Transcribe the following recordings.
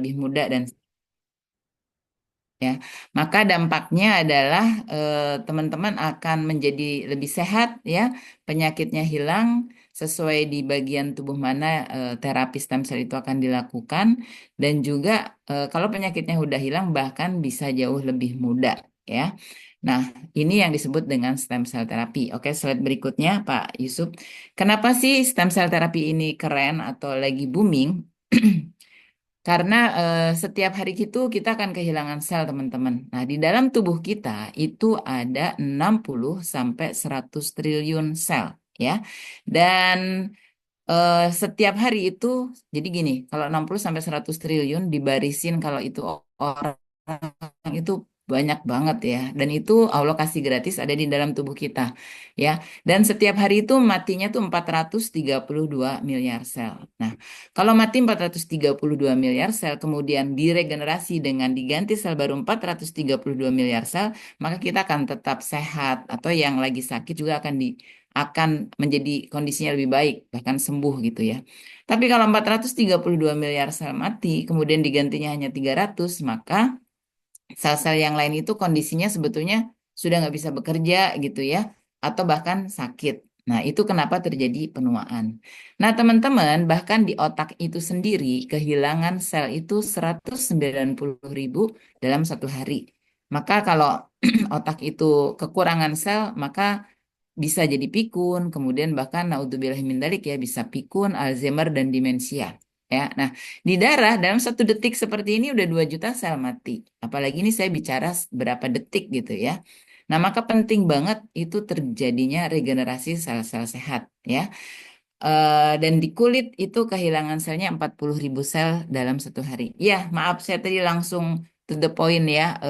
lebih muda dan ya. Maka dampaknya adalah teman-teman akan menjadi lebih sehat ya, penyakitnya hilang sesuai di bagian tubuh mana terapi stem cell itu akan dilakukan dan juga kalau penyakitnya udah hilang bahkan bisa jauh lebih muda ya. Nah, ini yang disebut dengan stem cell terapi. Oke, slide berikutnya Pak Yusuf. Kenapa sih stem cell terapi ini keren atau lagi booming? Karena setiap hari itu kita akan kehilangan sel, teman-teman. Nah, di dalam tubuh kita itu ada 60 sampai 100 triliun sel, ya. Dan setiap hari itu, jadi gini, kalau 60 sampai 100 triliun dibarisin kalau itu orang itu banyak banget ya. Dan itu Allah kasih gratis ada di dalam tubuh kita, ya. Dan setiap hari itu matinya tuh 432 miliar sel. Nah, kalau mati 432 miliar sel, kemudian diregenerasi dengan diganti sel baru 432 miliar sel, maka kita akan tetap sehat atau yang lagi sakit juga akan menjadi kondisinya lebih baik, bahkan sembuh gitu ya. Tapi kalau 432 miliar sel mati, kemudian digantinya hanya 300, maka sel-sel yang lain itu kondisinya sebetulnya sudah nggak bisa bekerja gitu ya, atau bahkan sakit. Nah, itu kenapa terjadi penuaan. Nah, teman-teman, bahkan di otak itu sendiri, kehilangan sel itu 190.000 dalam satu hari. Maka kalau otak itu kekurangan sel, maka bisa jadi pikun, kemudian bahkan naudzubillah min dzalik ya bisa pikun, Alzheimer dan demensia. Ya, nah di darah dalam 1 detik seperti ini udah 2 juta sel mati. Apalagi ini saya bicara berapa detik gitu ya. Nah maka penting banget itu terjadinya regenerasi sel-sel sehat ya. Dan di kulit itu kehilangan selnya 40.000 sel dalam satu hari. Ya maaf saya tadi langsung to the point ya,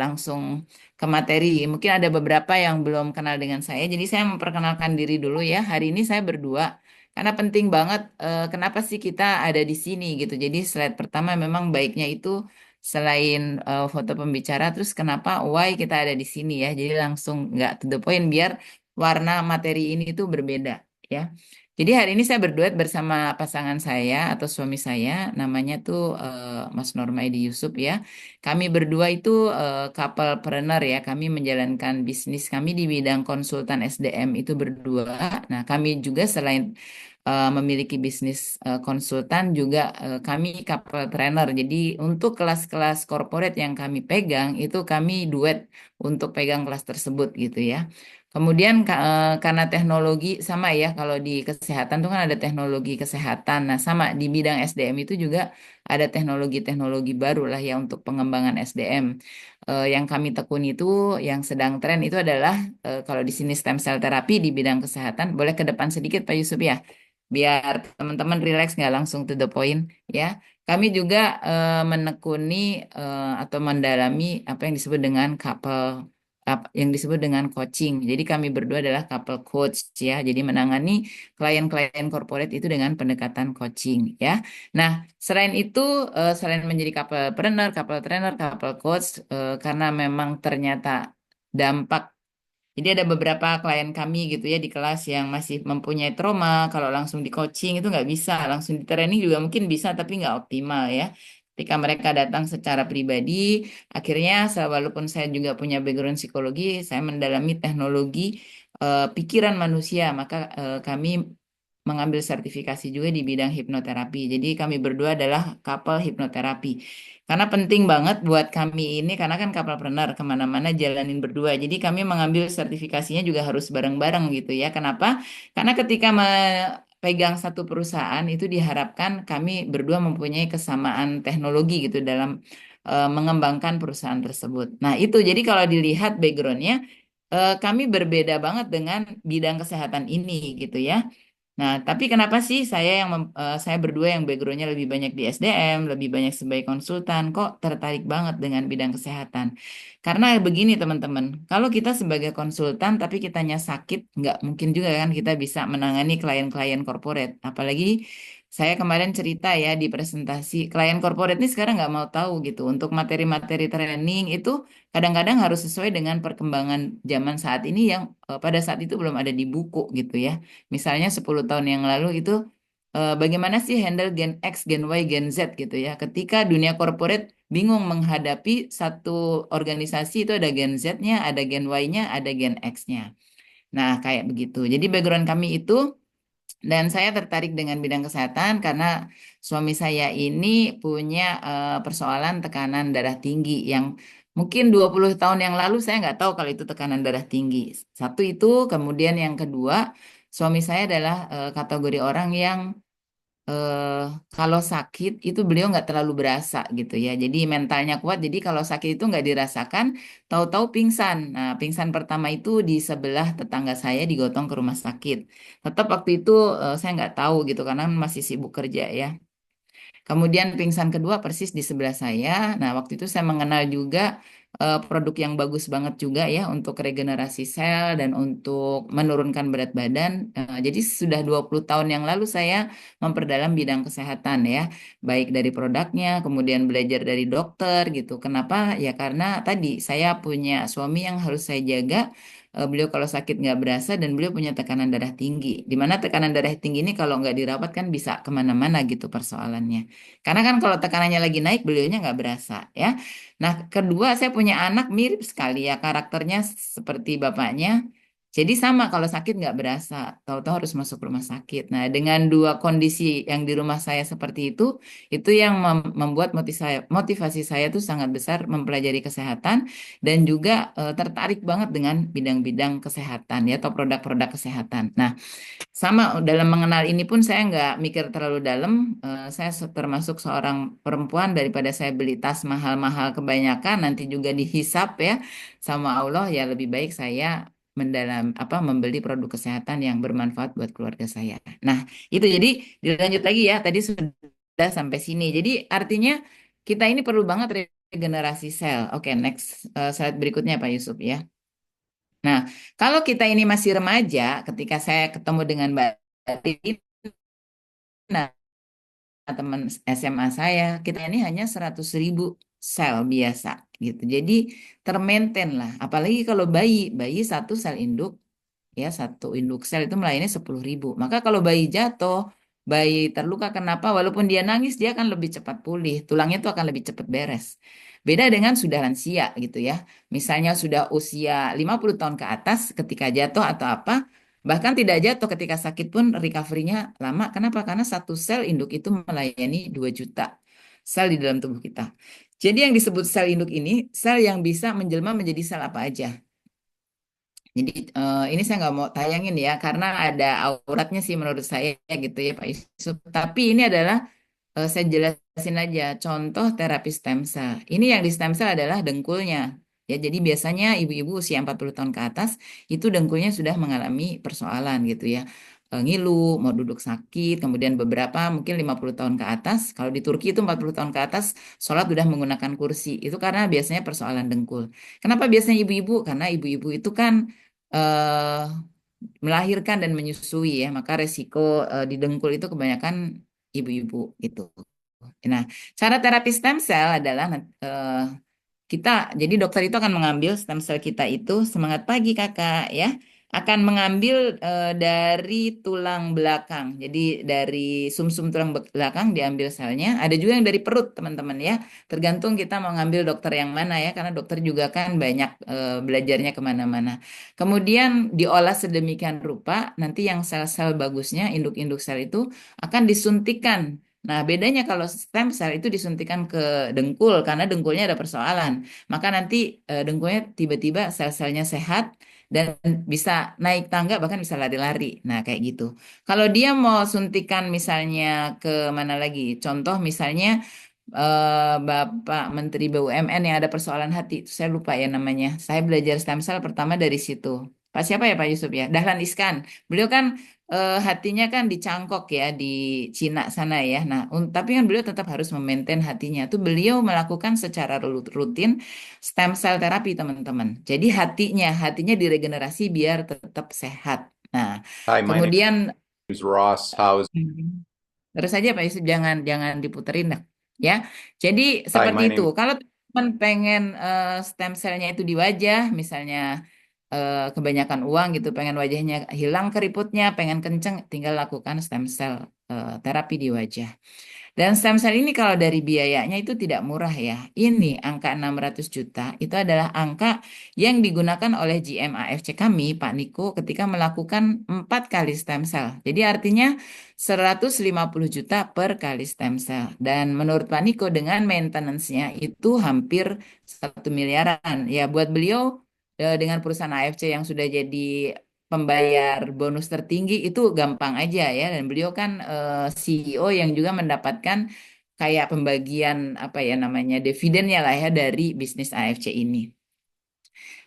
langsung ke materi. Mungkin ada beberapa yang belum kenal dengan saya, jadi saya memperkenalkan diri dulu ya. Hari ini saya berdua, karena penting banget kenapa sih kita ada di sini gitu. Jadi slide pertama memang baiknya itu selain foto pembicara, terus kenapa why kita ada di sini ya. Jadi langsung nggak to the point biar warna materi ini tuh berbeda ya. Jadi hari ini saya berduet bersama pasangan saya atau suami saya, namanya tuh Mas Normaidi Yusuf ya. Kami berdua itu couplepreneur ya, kami menjalankan bisnis kami di bidang konsultan SDM itu berdua. Nah, kami juga selain memiliki bisnis konsultan juga kami couple trainer. Jadi untuk kelas-kelas corporate yang kami pegang itu kami duet untuk pegang kelas tersebut gitu ya. Kemudian karena teknologi sama ya kalau di kesehatan tuh kan ada teknologi kesehatan. Nah, sama di bidang SDM itu juga ada teknologi-teknologi baru lah ya untuk pengembangan SDM. Yang kami tekuni itu yang sedang tren itu adalah kalau di sini stem cell terapi di bidang kesehatan. Boleh ke depan sedikit Pak Yusuf ya, biar teman-teman relax nggak langsung to the point ya. Kami juga menekuni atau mendalami apa yang disebut dengan yang disebut dengan coaching. Jadi kami berdua adalah couple coach ya. Jadi menangani klien-klien corporate itu dengan pendekatan coaching ya. Nah, selain itu selain menjadi couple trainer, couple coach karena memang ternyata dampak jadi ada beberapa klien kami gitu ya di kelas yang masih mempunyai trauma, kalau langsung di coaching itu nggak bisa, langsung di training juga mungkin bisa tapi nggak optimal ya. Ketika mereka datang secara pribadi, akhirnya walaupun saya juga punya background psikologi, saya mendalami teknologi pikiran manusia, maka kami mengambil sertifikasi juga di bidang hipnoterapi. Jadi kami berdua adalah couple hipnoterapi. Karena penting banget buat kami ini, karena kan couplepreneur kemana-mana jalanin berdua. Jadi kami mengambil sertifikasinya juga harus bareng-bareng gitu ya. Kenapa? Karena ketika pegang satu perusahaan itu diharapkan kami berdua mempunyai kesamaan teknologi gitu dalam mengembangkan perusahaan tersebut. Nah itu jadi kalau dilihat backgroundnya, kami berbeda banget dengan bidang kesehatan ini gitu ya. Nah, tapi kenapa sih saya berdua yang backgroundnya lebih banyak di SDM, lebih banyak sebagai konsultan, kok tertarik banget dengan bidang kesehatan? Karena begini teman-teman, kalau kita sebagai konsultan tapi kitanya sakit, nggak mungkin juga kan kita bisa menangani klien-klien corporate. Apalagi saya kemarin cerita ya di presentasi, klien corporate ini sekarang nggak mau tahu gitu. Untuk materi-materi training itu kadang-kadang harus sesuai dengan perkembangan zaman saat ini yang pada saat itu belum ada di buku gitu ya. Misalnya 10 tahun yang lalu itu bagaimana sih handle Gen X, Gen Y, Gen Z gitu ya. Ketika dunia corporate bingung menghadapi satu organisasi itu ada Gen Z-nya, ada Gen Y-nya, ada Gen X-nya. Nah, kayak begitu. Jadi background kami itu dan saya tertarik dengan bidang kesehatan karena suami saya ini punya persoalan tekanan darah tinggi yang mungkin 20 tahun yang lalu saya nggak tahu kalau itu tekanan darah tinggi. Satu itu, kemudian yang kedua, suami saya adalah kategori orang yang eh, kalau sakit itu beliau nggak terlalu berasa gitu ya. Jadi mentalnya kuat. Jadi kalau sakit itu nggak dirasakan, tahu-tahu pingsan. Nah, pingsan pertama itu di sebelah tetangga saya digotong ke rumah sakit. Tetap waktu itu saya nggak tahu gitu karena masih sibuk kerja ya. Kemudian pingsan kedua persis di sebelah saya. Nah, waktu itu saya mengenal juga produk yang bagus banget juga ya untuk regenerasi sel dan untuk menurunkan berat badan. Jadi sudah 20 tahun yang lalu saya memperdalam bidang kesehatan ya, baik dari produknya, kemudian belajar dari dokter gitu. Kenapa? Ya karena tadi saya punya suami yang harus saya jaga. Beliau kalau sakit nggak berasa dan beliau punya tekanan darah tinggi. Di mana tekanan darah tinggi ini kalau nggak dirawat kan bisa kemana-mana gitu persoalannya. Karena kan kalau tekanannya lagi naik, beliaunya nggak berasa ya. Nah, kedua saya punya anak mirip sekali ya karakternya seperti bapaknya. Jadi sama kalau sakit nggak berasa, tahu-tahu harus masuk rumah sakit. Nah, dengan dua kondisi yang di rumah saya seperti itu yang membuat motivasi saya tuh sangat besar mempelajari kesehatan dan juga tertarik banget dengan bidang-bidang kesehatan ya atau produk-produk kesehatan. Nah, sama dalam mengenal ini pun saya nggak mikir terlalu dalam. Saya termasuk seorang perempuan daripada saya beli tas mahal-mahal kebanyakan nanti juga dihisap ya sama Allah ya lebih baik saya membeli produk kesehatan yang bermanfaat buat keluarga saya. Nah, itu jadi dilanjut lagi ya. Tadi sudah sampai sini. Jadi artinya kita ini perlu banget regenerasi sel. Oke, next slide berikutnya Pak Yusuf ya. Nah, kalau kita ini masih remaja, ketika saya ketemu dengan Mbak Tina, teman SMA saya, kita ini hanya 100.000 sel biasa gitu. Jadi termaintain lah. Apalagi kalau bayi satu sel induk ya satu induk sel itu melayani 10.000. Maka kalau bayi jatuh, bayi terluka kenapa? Walaupun dia nangis, dia akan lebih cepat pulih. Tulangnya itu akan lebih cepat beres. Beda dengan sudah lansia gitu ya. Misalnya sudah usia 50 tahun ke atas ketika jatuh atau apa, bahkan tidak jatuh ketika sakit pun recovery-nya lama. Kenapa? Karena satu sel induk itu melayani 2 juta sel di dalam tubuh kita. Jadi yang disebut sel induk ini, sel yang bisa menjelma menjadi sel apa aja. Jadi ini saya nggak mau tayangin ya karena ada auratnya sih menurut saya gitu ya Pak Yusuf. Tapi ini adalah saya jelasin aja contoh terapi stem cell. Ini yang di stem cell adalah dengkulnya. Ya, jadi biasanya ibu-ibu usia 40 tahun ke atas itu dengkulnya sudah mengalami persoalan gitu ya. Ngilu, mau duduk sakit, kemudian beberapa mungkin 50 tahun ke atas. Kalau di Turki itu 40 tahun ke atas sholat sudah menggunakan kursi. Itu karena biasanya persoalan dengkul. Kenapa biasanya ibu-ibu? Karena ibu-ibu itu kan eh, melahirkan dan menyusui ya, maka resiko di dengkul itu kebanyakan ibu-ibu gitu. Nah, cara terapi stem cell adalah eh, kita, jadi dokter itu akan mengambil stem cell kita itu semangat pagi kakak ya, akan mengambil dari tulang belakang. Jadi dari sumsum tulang belakang diambil selnya. Ada juga yang dari perut teman-teman ya. Tergantung kita mau ngambil dokter yang mana ya, karena dokter juga kan banyak belajarnya kemana-mana. Kemudian diolah sedemikian rupa, nanti yang sel-sel bagusnya, induk-induk sel itu akan disuntikan. Nah, bedanya kalau stem cell itu disuntikan ke dengkul karena dengkulnya ada persoalan. Maka nanti dengkulnya tiba-tiba sel-selnya sehat dan bisa naik tangga bahkan bisa lari-lari. Nah, kayak gitu. Kalau dia mau suntikan misalnya ke mana lagi? Contoh misalnya Bapak Menteri BUMN yang ada persoalan hati, itu saya lupa ya namanya. Saya belajar stem cell pertama dari situ. Pak siapa ya Pak Yusuf ya? Dahlan Iskan. Beliau kan hatinya kan dicangkok ya di Cina sana ya. Nah, tapi kan beliau tetap harus memaintain hatinya. Itu beliau melakukan secara rutin stem cell terapi teman-teman. Jadi hatinya diregenerasi biar tetap sehat. Nah, Hi, my name kemudian is Ross. How's terus saja Pak Yusuf jangan jangan diputerin dah. Ya. Jadi Hi, seperti my itu. name Kalau teman pengen stem cell-nya itu di wajah, misalnya kebanyakan uang gitu, pengen wajahnya hilang keriputnya, pengen kenceng, tinggal lakukan stem cell terapi di wajah. Dan stem cell ini kalau dari biayanya itu tidak murah ya. Ini angka 600 juta itu adalah angka yang digunakan oleh GMAFC kami, Pak Niko, ketika melakukan 4 kali stem cell. Jadi artinya 150 juta per kali stem cell. Dan menurut Pak Niko dengan maintenance-nya itu hampir 1 miliaran. Ya buat beliau dengan perusahaan AFC yang sudah jadi pembayar bonus tertinggi itu gampang aja ya, dan beliau kan CEO yang juga mendapatkan kayak pembagian apa ya namanya dividennya lah ya dari bisnis AFC ini.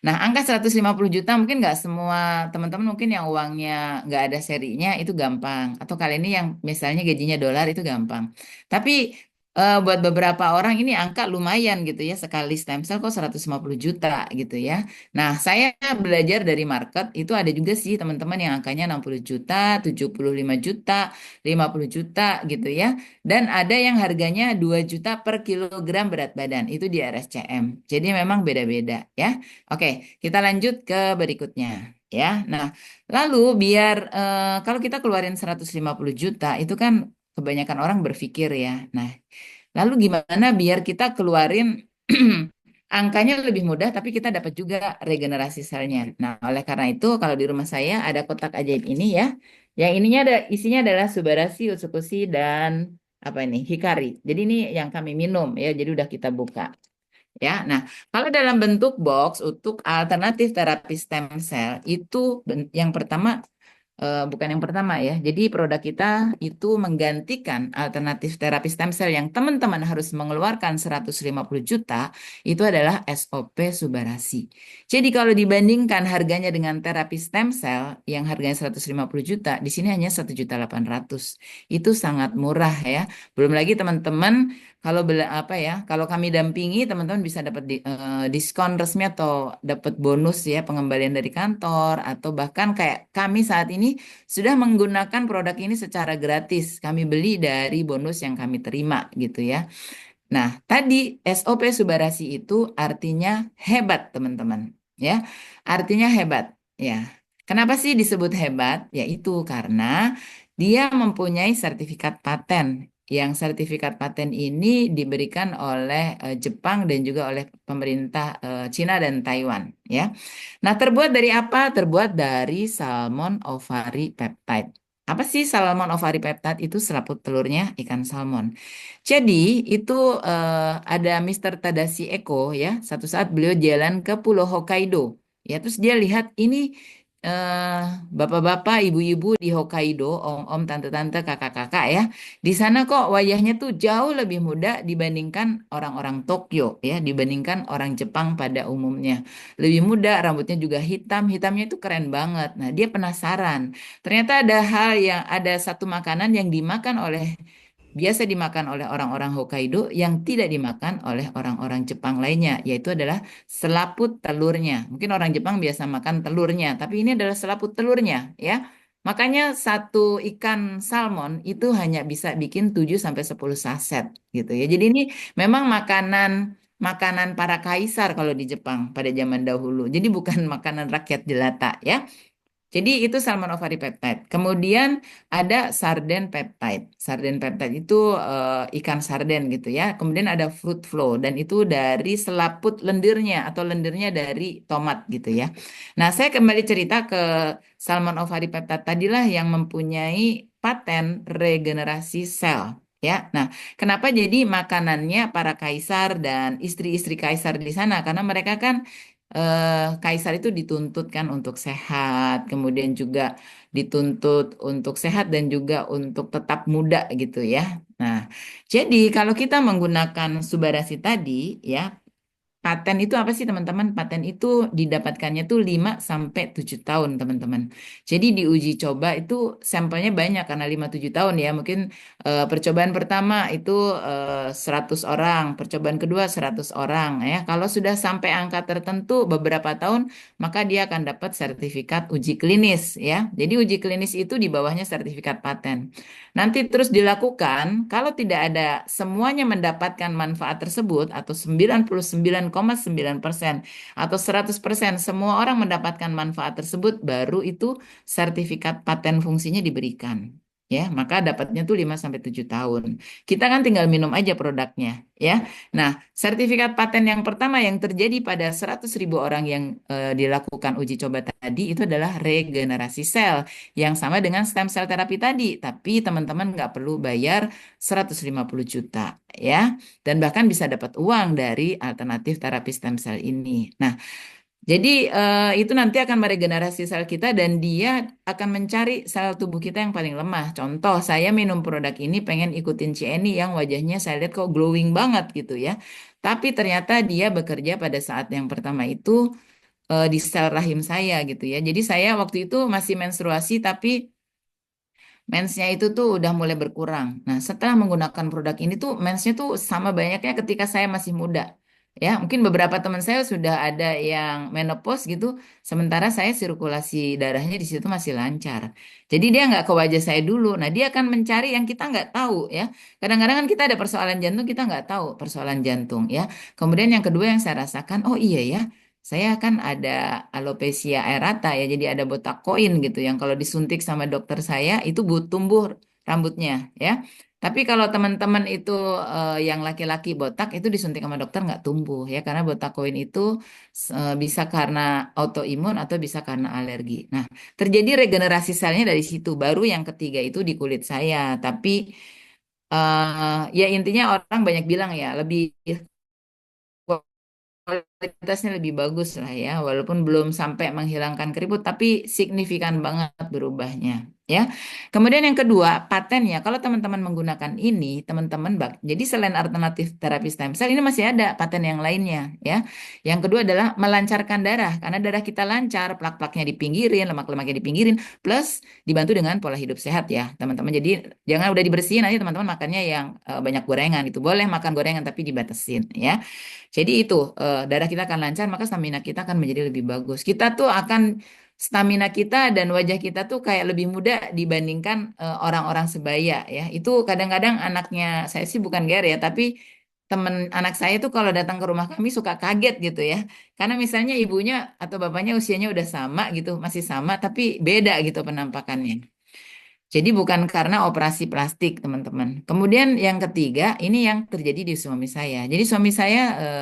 Nah, angka 150 juta mungkin nggak semua teman-teman mungkin yang uangnya nggak ada serinya itu gampang. Atau kali ini yang misalnya gajinya dolar itu gampang. Tapi buat beberapa orang ini angka lumayan gitu ya. Sekali stem cell kok 150 juta gitu ya. Nah, saya belajar dari market itu ada juga sih teman-teman yang angkanya 60 juta, 75 juta, 50 juta gitu ya. Dan ada yang harganya 2 juta per kilogram berat badan. Itu di RSCM. Jadi memang beda-beda ya. Oke, kita lanjut ke berikutnya ya. Nah, lalu biar kalau kita keluarin 150 juta itu kan kebanyakan orang berpikir ya. Nah, lalu gimana biar kita keluarin angkanya lebih mudah tapi kita dapat juga regenerasi selnya. Nah, oleh karena itu kalau di rumah saya ada kotak ajaib ini ya. Yang ininya ada isinya adalah Subarashi, Utsukushi dan apa ini? Hikari. Jadi ini yang kami minum ya. Jadi udah kita buka. Ya, nah kalau dalam bentuk box untuk alternatif terapi stem cell itu yang pertama bukan yang pertama ya. Jadi produk kita itu menggantikan alternatif terapi stem cell yang teman-teman harus mengeluarkan 150 juta itu adalah SOP Subarasi. Jadi kalau dibandingkan harganya dengan terapi stem cell yang harganya 150 juta, di sini hanya 1.800.000. Itu sangat murah ya. Belum lagi teman-teman kalau apa ya, kalau kami dampingi teman-teman bisa dapat diskon resmi atau dapat bonus ya pengembalian dari kantor atau bahkan kayak kami saat ini sudah menggunakan produk ini secara gratis. Kami beli dari bonus yang kami terima gitu ya. Nah, tadi SOP Subarasi itu artinya hebat, teman-teman. Ya, artinya hebat. Ya, kenapa sih disebut hebat? Yaitu karena dia mempunyai sertifikat paten. Yang sertifikat paten ini diberikan oleh Jepang dan juga oleh pemerintah Cina dan Taiwan. Ya, nah terbuat dari apa? Terbuat dari salmon ovari peptide. Apa sih salmon ovari peptide? Itu selaput telurnya ikan salmon. Jadi itu ada Mr. Tadashi Eko ya. Satu saat beliau jalan ke Pulau Hokkaido. Ya, terus dia lihat ini eh, bapak-bapak, ibu-ibu di Hokkaido, om-om, tante-tante, kakak-kakak ya. Di sana kok wajahnya tuh jauh lebih muda dibandingkan orang-orang Tokyo ya, dibandingkan orang Jepang pada umumnya. Lebih muda, rambutnya juga hitam, hitamnya itu keren banget. Nah, dia penasaran. Ternyata ada hal yang ada satu makanan yang dimakan oleh biasa dimakan oleh orang-orang Hokkaido yang tidak dimakan oleh orang-orang Jepang lainnya, yaitu adalah selaput telurnya. Mungkin orang Jepang biasa makan telurnya, tapi ini adalah selaput telurnya, ya. Makanya satu ikan salmon itu hanya bisa bikin 7 sampai 10 saset gitu ya. Jadi ini memang makanan makanan para kaisar kalau di Jepang pada zaman dahulu. Jadi bukan makanan rakyat jelata ya. Jadi itu salmon ovari peptide. Kemudian ada sarden peptide. Sarden peptide itu ikan sarden gitu ya. Kemudian ada fruit flow dan itu dari selaput lendirnya atau lendirnya dari tomat gitu ya. Nah, saya kembali cerita ke salmon ovari peptide tadilah yang mempunyai paten regenerasi sel. Ya, nah, kenapa jadi makanannya para kaisar dan istri-istri kaisar di sana? Karena mereka kan kaisar itu dituntut kan untuk sehat, kemudian juga dituntut untuk sehat dan juga untuk tetap muda gitu ya. Nah, jadi kalau kita menggunakan Subarasi tadi ya, paten itu apa sih teman-teman? Paten itu didapatkannya tuh 5 sampai 7 tahun teman-teman. Jadi di uji coba itu sampelnya banyak karena 5-7 tahun ya. Mungkin percobaan pertama itu 100 orang, percobaan kedua 100 orang ya. Kalau sudah sampai angka tertentu beberapa tahun, maka dia akan dapat sertifikat uji klinis ya. Jadi uji klinis itu di bawahnya sertifikat paten. Nanti terus dilakukan, kalau tidak ada semuanya mendapatkan manfaat tersebut atau 99,9% atau 100% semua orang mendapatkan manfaat tersebut, baru itu sertifikat paten fungsinya diberikan. ya, maka dapatnya tuh 5 sampai 7 tahun. Kita kan tinggal minum aja produknya, ya. Nah, sertifikat paten yang pertama yang terjadi pada 100.000 orang yang dilakukan uji coba tadi itu adalah regenerasi sel yang sama dengan stem cell terapi tadi, tapi teman-teman nggak perlu bayar 150 juta, ya. Dan bahkan bisa dapat uang dari alternatif terapi stem cell ini. Nah, jadi itu nanti akan meregenerasi sel kita dan dia akan mencari sel tubuh kita yang paling lemah. Contoh, saya minum produk ini pengen ikutin CNI yang wajahnya saya lihat kok glowing banget gitu ya. Tapi ternyata dia bekerja pada saat yang pertama itu di sel rahim saya gitu ya. Jadi saya waktu itu masih menstruasi tapi mensnya itu tuh udah mulai berkurang. Nah, setelah menggunakan produk ini tuh mensnya tuh sama banyaknya ketika saya masih muda. Ya, mungkin beberapa teman saya sudah ada yang menopause gitu, sementara saya sirkulasi darahnya di situ masih lancar. Jadi dia nggak ke wajah saya dulu. Nah, dia akan mencari yang kita nggak tahu ya. Kadang-kadang kan kita ada persoalan jantung, kita nggak tahu persoalan jantung ya. Kemudian yang kedua yang saya rasakan, oh iya ya, saya kan ada alopecia areata ya, jadi ada botak koin gitu yang kalau disuntik sama dokter saya itu tumbuh rambutnya ya. Tapi kalau teman-teman itu yang laki-laki botak itu disuntik sama dokter nggak tumbuh ya karena botak koin itu bisa karena autoimun atau bisa karena alergi. Nah, terjadi regenerasi selnya dari situ. Baru yang ketiga itu di kulit saya. Tapi ya intinya orang banyak bilang ya lebih kualitasnya lebih bagus lah ya, walaupun belum sampai menghilangkan keriput, tapi signifikan banget berubahnya. Ya, kemudian yang kedua, patennya. Kalau teman-teman menggunakan ini, teman-teman jadi selain alternatif terapi stem cell, ini masih ada paten yang lainnya. Ya, yang kedua adalah melancarkan darah, karena darah kita lancar, plak-plaknya dipinggirin, lemak-lemaknya dipinggirin, plus dibantu dengan pola hidup sehat ya, teman-teman. Jadi jangan udah dibersihin aja teman-teman makannya yang banyak gorengan itu. Boleh makan gorengan tapi dibatasin ya. Jadi itu darah kita akan lancar, maka stamina kita akan menjadi lebih bagus. Kita tuh akan stamina kita dan wajah kita tuh kayak lebih muda dibandingkan orang-orang sebaya ya. Itu kadang-kadang anaknya saya sih bukan GR ya, tapi temen anak saya tuh kalau datang ke rumah kami suka kaget gitu ya. Karena misalnya ibunya atau bapaknya usianya udah sama gitu, masih sama tapi beda gitu penampakannya. Jadi bukan karena operasi plastik, teman-teman. Kemudian yang ketiga, ini yang terjadi di suami saya. Jadi suami saya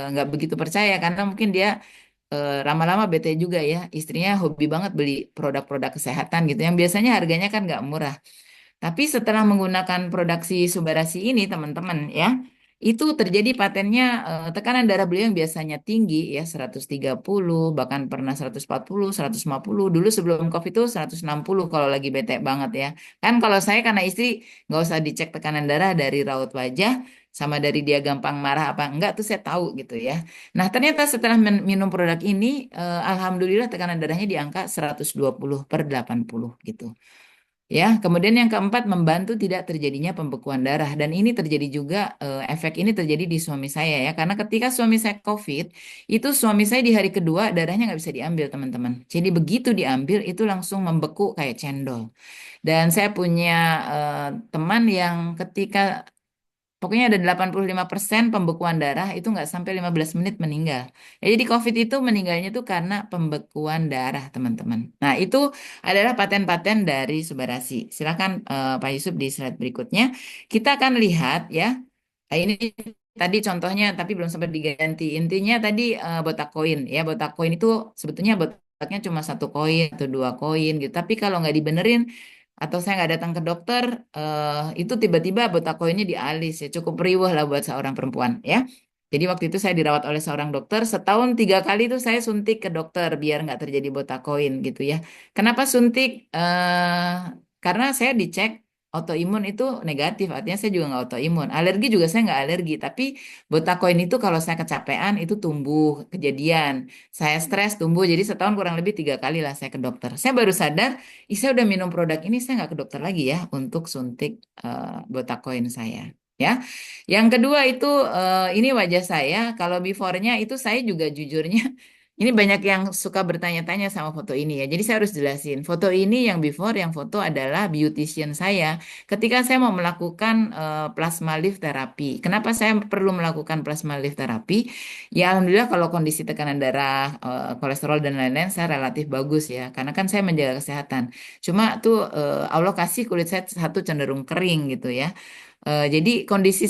nggak begitu percaya karena mungkin dia lama-lama bete juga ya. Istrinya hobi banget beli produk-produk kesehatan gitu, yang biasanya harganya kan nggak murah. Tapi setelah menggunakan produksi Subarasi ini, teman-teman ya, itu terjadi patennya tekanan darah beliau yang biasanya tinggi ya 130, bahkan pernah 140, 150. Dulu sebelum COVID itu 160 kalau lagi bete banget ya. Kan kalau saya karena istri nggak usah dicek tekanan darah dari raut wajah sama dari dia gampang marah apa enggak tuh saya tahu gitu ya. Nah, ternyata setelah minum produk ini alhamdulillah tekanan darahnya di angka 120/80 gitu. Ya, kemudian yang keempat membantu tidak terjadinya pembekuan darah dan ini terjadi juga efek ini terjadi di suami saya ya karena ketika suami saya COVID itu suami saya di hari kedua darahnya nggak bisa diambil teman-teman. Jadi begitu diambil itu langsung membeku kayak cendol. Dan saya punya teman yang ketika pokoknya ada 85% pembekuan darah itu nggak sampai 15 menit meninggal. Ya, jadi COVID itu meninggalnya tuh karena pembekuan darah, teman-teman. Nah, itu adalah paten-paten dari Subarasi. Silakan Pak Yusuf di slide berikutnya. Kita akan lihat ya. Nah, ini tadi contohnya tapi belum sempat diganti. Intinya tadi botak koin ya. Botak koin itu sebetulnya botaknya cuma satu koin atau dua koin gitu. Tapi kalau nggak dibenerin atau saya nggak datang ke dokter, itu tiba-tiba botak koinnya di alis ya, cukup riweh lah buat seorang perempuan ya. Jadi waktu itu saya dirawat oleh seorang dokter, setahun 3 kali itu saya suntik ke dokter biar nggak terjadi botak koin gitu ya. Kenapa suntik? Karena saya dicek autoimun itu negatif, artinya saya juga nggak autoimun. Alergi juga saya nggak alergi, tapi botak koin itu kalau saya kecapean itu tumbuh kejadian. Saya stres tumbuh, jadi setahun kurang lebih 3 kali lah saya ke dokter. Saya baru sadar saya udah minum produk ini, saya nggak ke dokter lagi ya untuk suntik botak koin saya. Ya, yang kedua itu ini wajah saya. Kalau before-nya itu saya juga jujurnya Ini banyak yang suka bertanya-tanya sama foto ini ya. Jadi saya harus jelasin. Foto ini yang before, yang foto adalah beautician saya. Ketika saya mau melakukan plasma lift terapi. Kenapa saya perlu melakukan plasma lift terapi? Ya alhamdulillah kalau kondisi tekanan darah, kolesterol dan lain-lain saya relatif bagus ya. Karena kan saya menjaga kesehatan. Cuma tuh Allah kasih kulit saya satu cenderung kering gitu ya. Jadi kondisi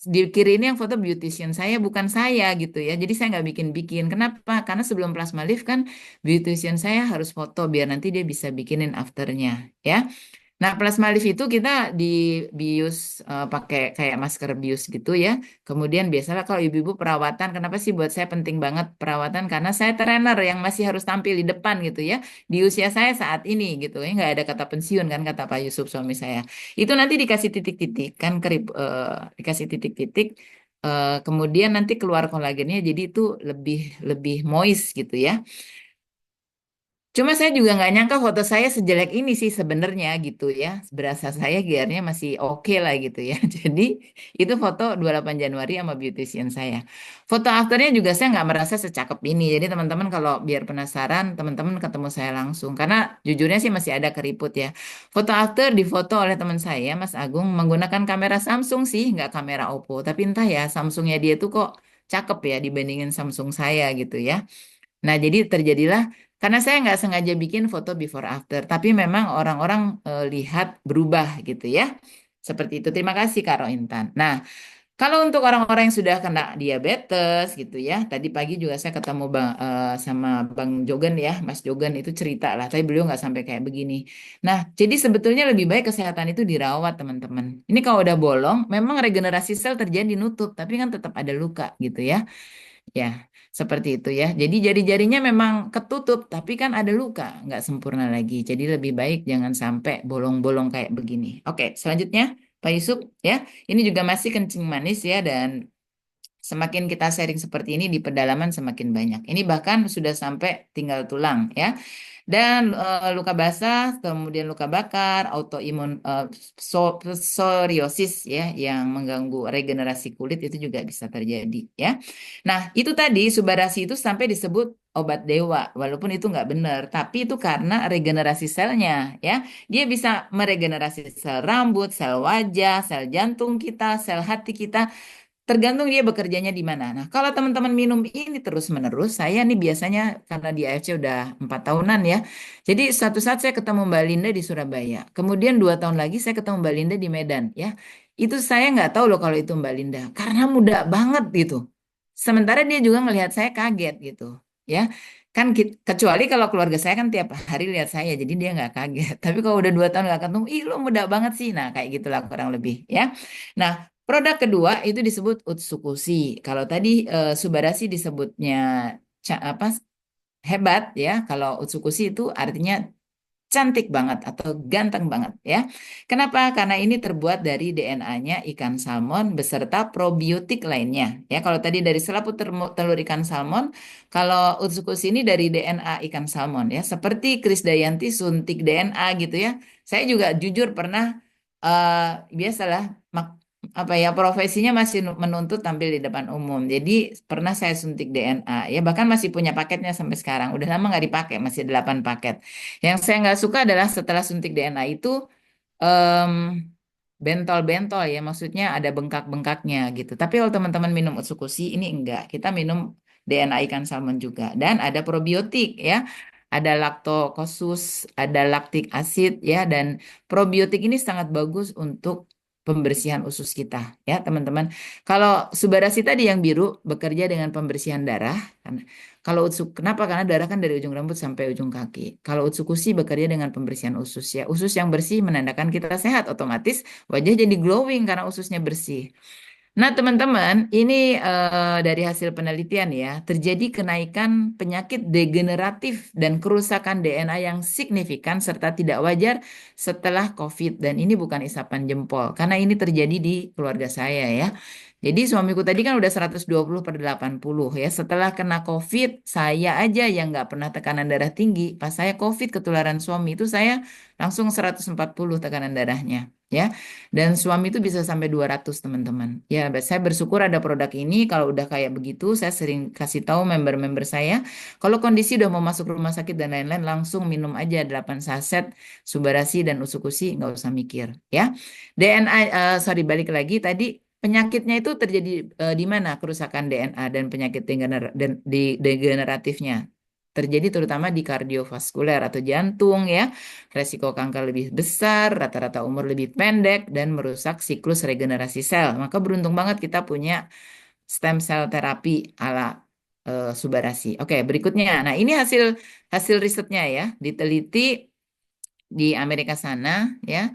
di kiri ini yang foto beautician saya bukan saya gitu ya. Jadi saya nggak bikin-bikin. Kenapa? Karena sebelum plasma lift kan beautician saya harus foto biar nanti dia bisa bikinin afternya ya. Nah, plasma lift itu kita dibius pakai kayak masker bius gitu ya. Kemudian biasalah kalau ibu-ibu perawatan, kenapa sih buat saya penting banget perawatan? Karena saya trainer yang masih harus tampil di depan gitu ya. Di usia saya saat ini gitu ya, nggak ada kata pensiun kan kata Pak Yusuf suami saya. Itu nanti dikasih titik-titik kan dikasih titik-titik. Kemudian nanti keluar kolagennya jadi itu lebih lebih moist gitu ya. Cuma saya juga nggak nyangka foto saya sejelek ini sih sebenarnya gitu ya. Berasa saya gearnya masih oke lah gitu ya. Jadi itu foto 28 Januari sama beautician saya. Foto afternya juga saya nggak merasa secakep ini. Jadi teman-teman kalau biar penasaran, teman-teman ketemu saya langsung. Karena jujurnya sih masih ada keriput ya. Foto after difoto oleh teman saya, Mas Agung, menggunakan kamera Samsung sih, nggak kamera Oppo. Tapi entah ya, Samsungnya dia tuh kok cakep ya dibandingin Samsung saya gitu ya. Nah, jadi terjadilah karena saya nggak sengaja bikin foto before after, tapi memang orang-orang lihat berubah gitu ya. Seperti itu. Terima kasih Kak Rointan. Nah, kalau untuk orang-orang yang sudah kena diabetes gitu ya, tadi pagi juga saya ketemu sama Bang Jogen ya, Mas Jogen itu cerita lah, tapi beliau nggak sampai kayak begini. Nah, jadi sebetulnya lebih baik kesehatan itu dirawat teman-teman. Ini kalau udah bolong, memang regenerasi sel terjadi nutup, tapi kan tetap ada luka gitu ya. Ya, seperti itu ya. Jadi jari-jarinya memang ketutup, tapi kan ada luka, nggak sempurna lagi. Jadi lebih baik jangan sampai bolong-bolong kayak begini. Oke, selanjutnya Pak Yusuf ya. Ini juga masih kencing manis ya dan semakin kita sharing seperti ini di pedalaman semakin banyak. Ini bahkan sudah sampai tinggal tulang ya. Dan luka basah, kemudian luka bakar, autoimun psoriasis ya yang mengganggu regenerasi kulit itu juga bisa terjadi ya. Nah, itu tadi Subarasi itu sampai disebut obat dewa, walaupun itu nggak benar, tapi itu karena regenerasi selnya ya. Dia bisa meregenerasi sel rambut, sel wajah, sel jantung kita, sel hati kita. Tergantung dia bekerjanya di mana. Nah, kalau teman-teman minum ini terus-menerus, saya nih biasanya karena di AFC udah 4 tahunan ya. Jadi suatu saat saya ketemu Mbak Linda di Surabaya. Kemudian 2 tahun lagi saya ketemu Mbak Linda di Medan ya. Itu saya nggak tahu loh kalau itu Mbak Linda. Karena muda banget gitu. Sementara dia juga ngelihat saya kaget gitu. Ya, kan kecuali kalau keluarga saya kan tiap hari lihat saya, jadi dia nggak kaget. Tapi kalau udah 2 tahun nggak ketemu, ih lo muda banget sih. Nah, kayak gitulah kurang lebih ya. Nah, produk kedua itu disebut Utsukushi. Kalau tadi Subarasi disebutnya apa hebat ya. Kalau Utsukushi itu artinya cantik banget atau ganteng banget ya. Kenapa? Karena ini terbuat dari DNA-nya ikan salmon beserta probiotik lainnya. Ya, kalau tadi dari selaput telur ikan salmon, kalau Utsukushi ini dari DNA ikan salmon ya. Seperti Krisdayanti suntik DNA gitu ya. Saya juga jujur pernah eh, biasalah apa ya profesinya masih menuntut tampil di depan umum. Jadi pernah saya suntik DNA ya bahkan masih punya paketnya sampai sekarang. Udah lama nggak dipakai, masih 8 paket. Yang saya nggak suka adalah setelah suntik DNA itu em, bentol-bentol ya, maksudnya ada bengkak-bengkaknya gitu. Tapi kalau teman-teman minum Utsukushi ini enggak. Kita minum DNA ikan salmon juga dan ada probiotik ya. Ada laktokosus, ada laktik asid ya dan probiotik ini sangat bagus untuk pembersihan usus kita ya, teman-teman. Kalau Subarasi tadi yang biru bekerja dengan pembersihan darah. Kalau kenapa? Karena darah kan dari ujung rambut sampai ujung kaki. Kalau Utsukushi bekerja dengan pembersihan usus ya. Usus yang bersih menandakan kita sehat, otomatis wajah jadi glowing karena ususnya bersih. Nah, teman-teman, ini dari hasil penelitian ya, terjadi kenaikan penyakit degeneratif dan kerusakan DNA yang signifikan serta tidak wajar setelah COVID. Dan ini bukan isapan jempol, karena ini terjadi di keluarga saya ya. Jadi suamiku tadi kan udah 120 per 80 ya. Setelah kena COVID, saya aja yang nggak pernah tekanan darah tinggi. Pas saya COVID ketularan suami itu saya langsung 140 tekanan darahnya. ya. Dan suami itu bisa sampai 200 teman-teman. Ya, saya bersyukur ada produk ini. Kalau udah kayak begitu, saya sering kasih tahu member-member saya, kalau kondisi udah mau masuk rumah sakit dan lain-lain, langsung minum aja 8 saset Subarasi dan Usukusi, nggak usah mikir, ya. DNA, sorry, balik lagi tadi, penyakitnya itu terjadi di mana kerusakan DNA dan penyakit degeneratifnya? Terjadi terutama di kardiovaskuler atau jantung, ya. Resiko kanker lebih besar, rata-rata umur lebih pendek, dan merusak siklus regenerasi sel. Maka beruntung banget kita punya stem cell terapi ala Subarasi. Oke, berikutnya. Nah, ini hasil hasil risetnya, ya. Diteliti di Amerika sana, ya.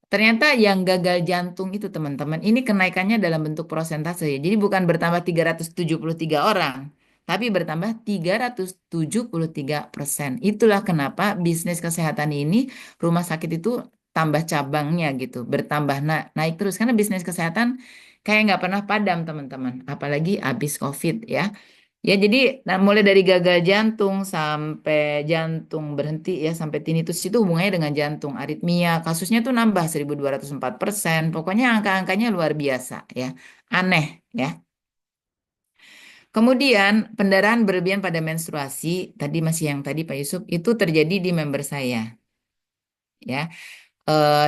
Ternyata yang gagal jantung itu teman-teman, ini kenaikannya dalam bentuk prosentase. Jadi bukan bertambah 373 orang, tapi bertambah 373%. Itulah kenapa bisnis kesehatan ini, rumah sakit itu tambah cabangnya gitu, bertambah naik terus. Karena bisnis kesehatan kayak nggak pernah padam teman-teman, apalagi habis COVID, ya. Ya, jadi nah, mulai dari gagal jantung sampai jantung berhenti, ya, sampai tinnitus itu hubungannya dengan jantung, aritmia, kasusnya tuh nambah 1204%. Pokoknya angka-angkanya luar biasa, ya. Aneh, ya. Kemudian pendarahan berlebihan pada menstruasi, tadi masih yang tadi Pak Yusuf, itu terjadi di member saya, ya.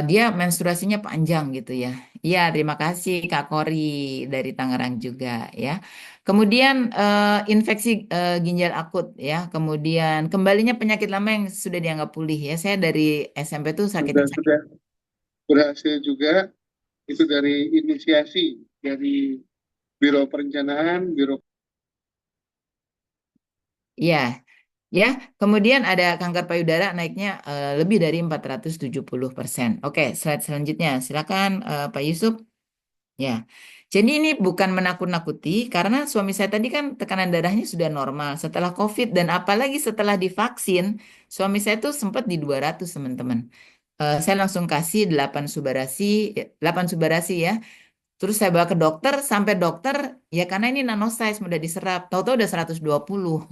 Dia menstruasinya panjang gitu, ya. Iya, terima kasih Kak Kori dari Tangerang juga, ya. Kemudian infeksi ginjal akut, ya. Kemudian kembalinya penyakit lama yang sudah dianggap pulih, ya. Saya dari SMP tuh sakitnya sakit. Sudah berhasil juga itu dari inisiasi dari Biro Perencanaan, Biro. Iya, ya. Kemudian ada kanker payudara naiknya lebih dari 470%. Oke, slide selanjutnya. Silakan Pak Yusuf. Ya, jadi ini bukan menakut-nakuti karena suami saya tadi kan tekanan darahnya sudah normal setelah COVID dan apalagi setelah divaksin, suami saya tuh sempat di 200 teman-teman. Saya langsung kasih 8 Subarasi, 8 Subarasi, ya. Terus saya bawa ke dokter, sampai dokter, ya karena ini nanosize mudah diserap, tahu-tahu udah 120.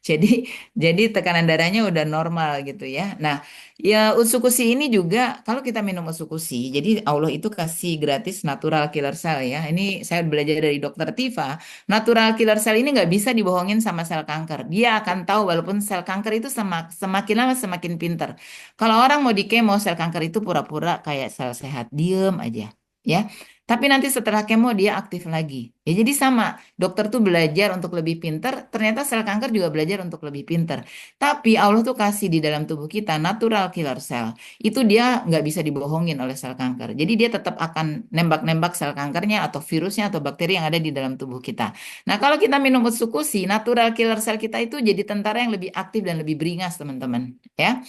Jadi jadi tekanan darahnya udah normal gitu, ya. Nah, ya Utsukushi ini juga kalau kita minum Utsukushi, jadi Allah itu kasih gratis natural killer cell, ya. Ini saya belajar dari dokter Tifa. Natural killer cell ini nggak bisa dibohongin sama sel kanker. Dia akan tahu walaupun sel kanker itu semakin lama semakin pinter. Kalau orang mau di kemo, sel kanker itu pura-pura kayak sel sehat, diem aja, ya. Tapi nanti setelah kemo dia aktif lagi. Ya jadi sama, dokter tuh belajar untuk lebih pinter, ternyata sel kanker juga belajar untuk lebih pinter. Tapi Allah tuh kasih di dalam tubuh kita natural killer cell. Itu dia nggak bisa dibohongin oleh sel kanker. Jadi dia tetap akan nembak-nembak sel kankernya atau virusnya atau bakteri yang ada di dalam tubuh kita. Nah, kalau kita minum Utsukushi, natural killer cell kita itu jadi tentara yang lebih aktif dan lebih beringas, teman-teman. Ya.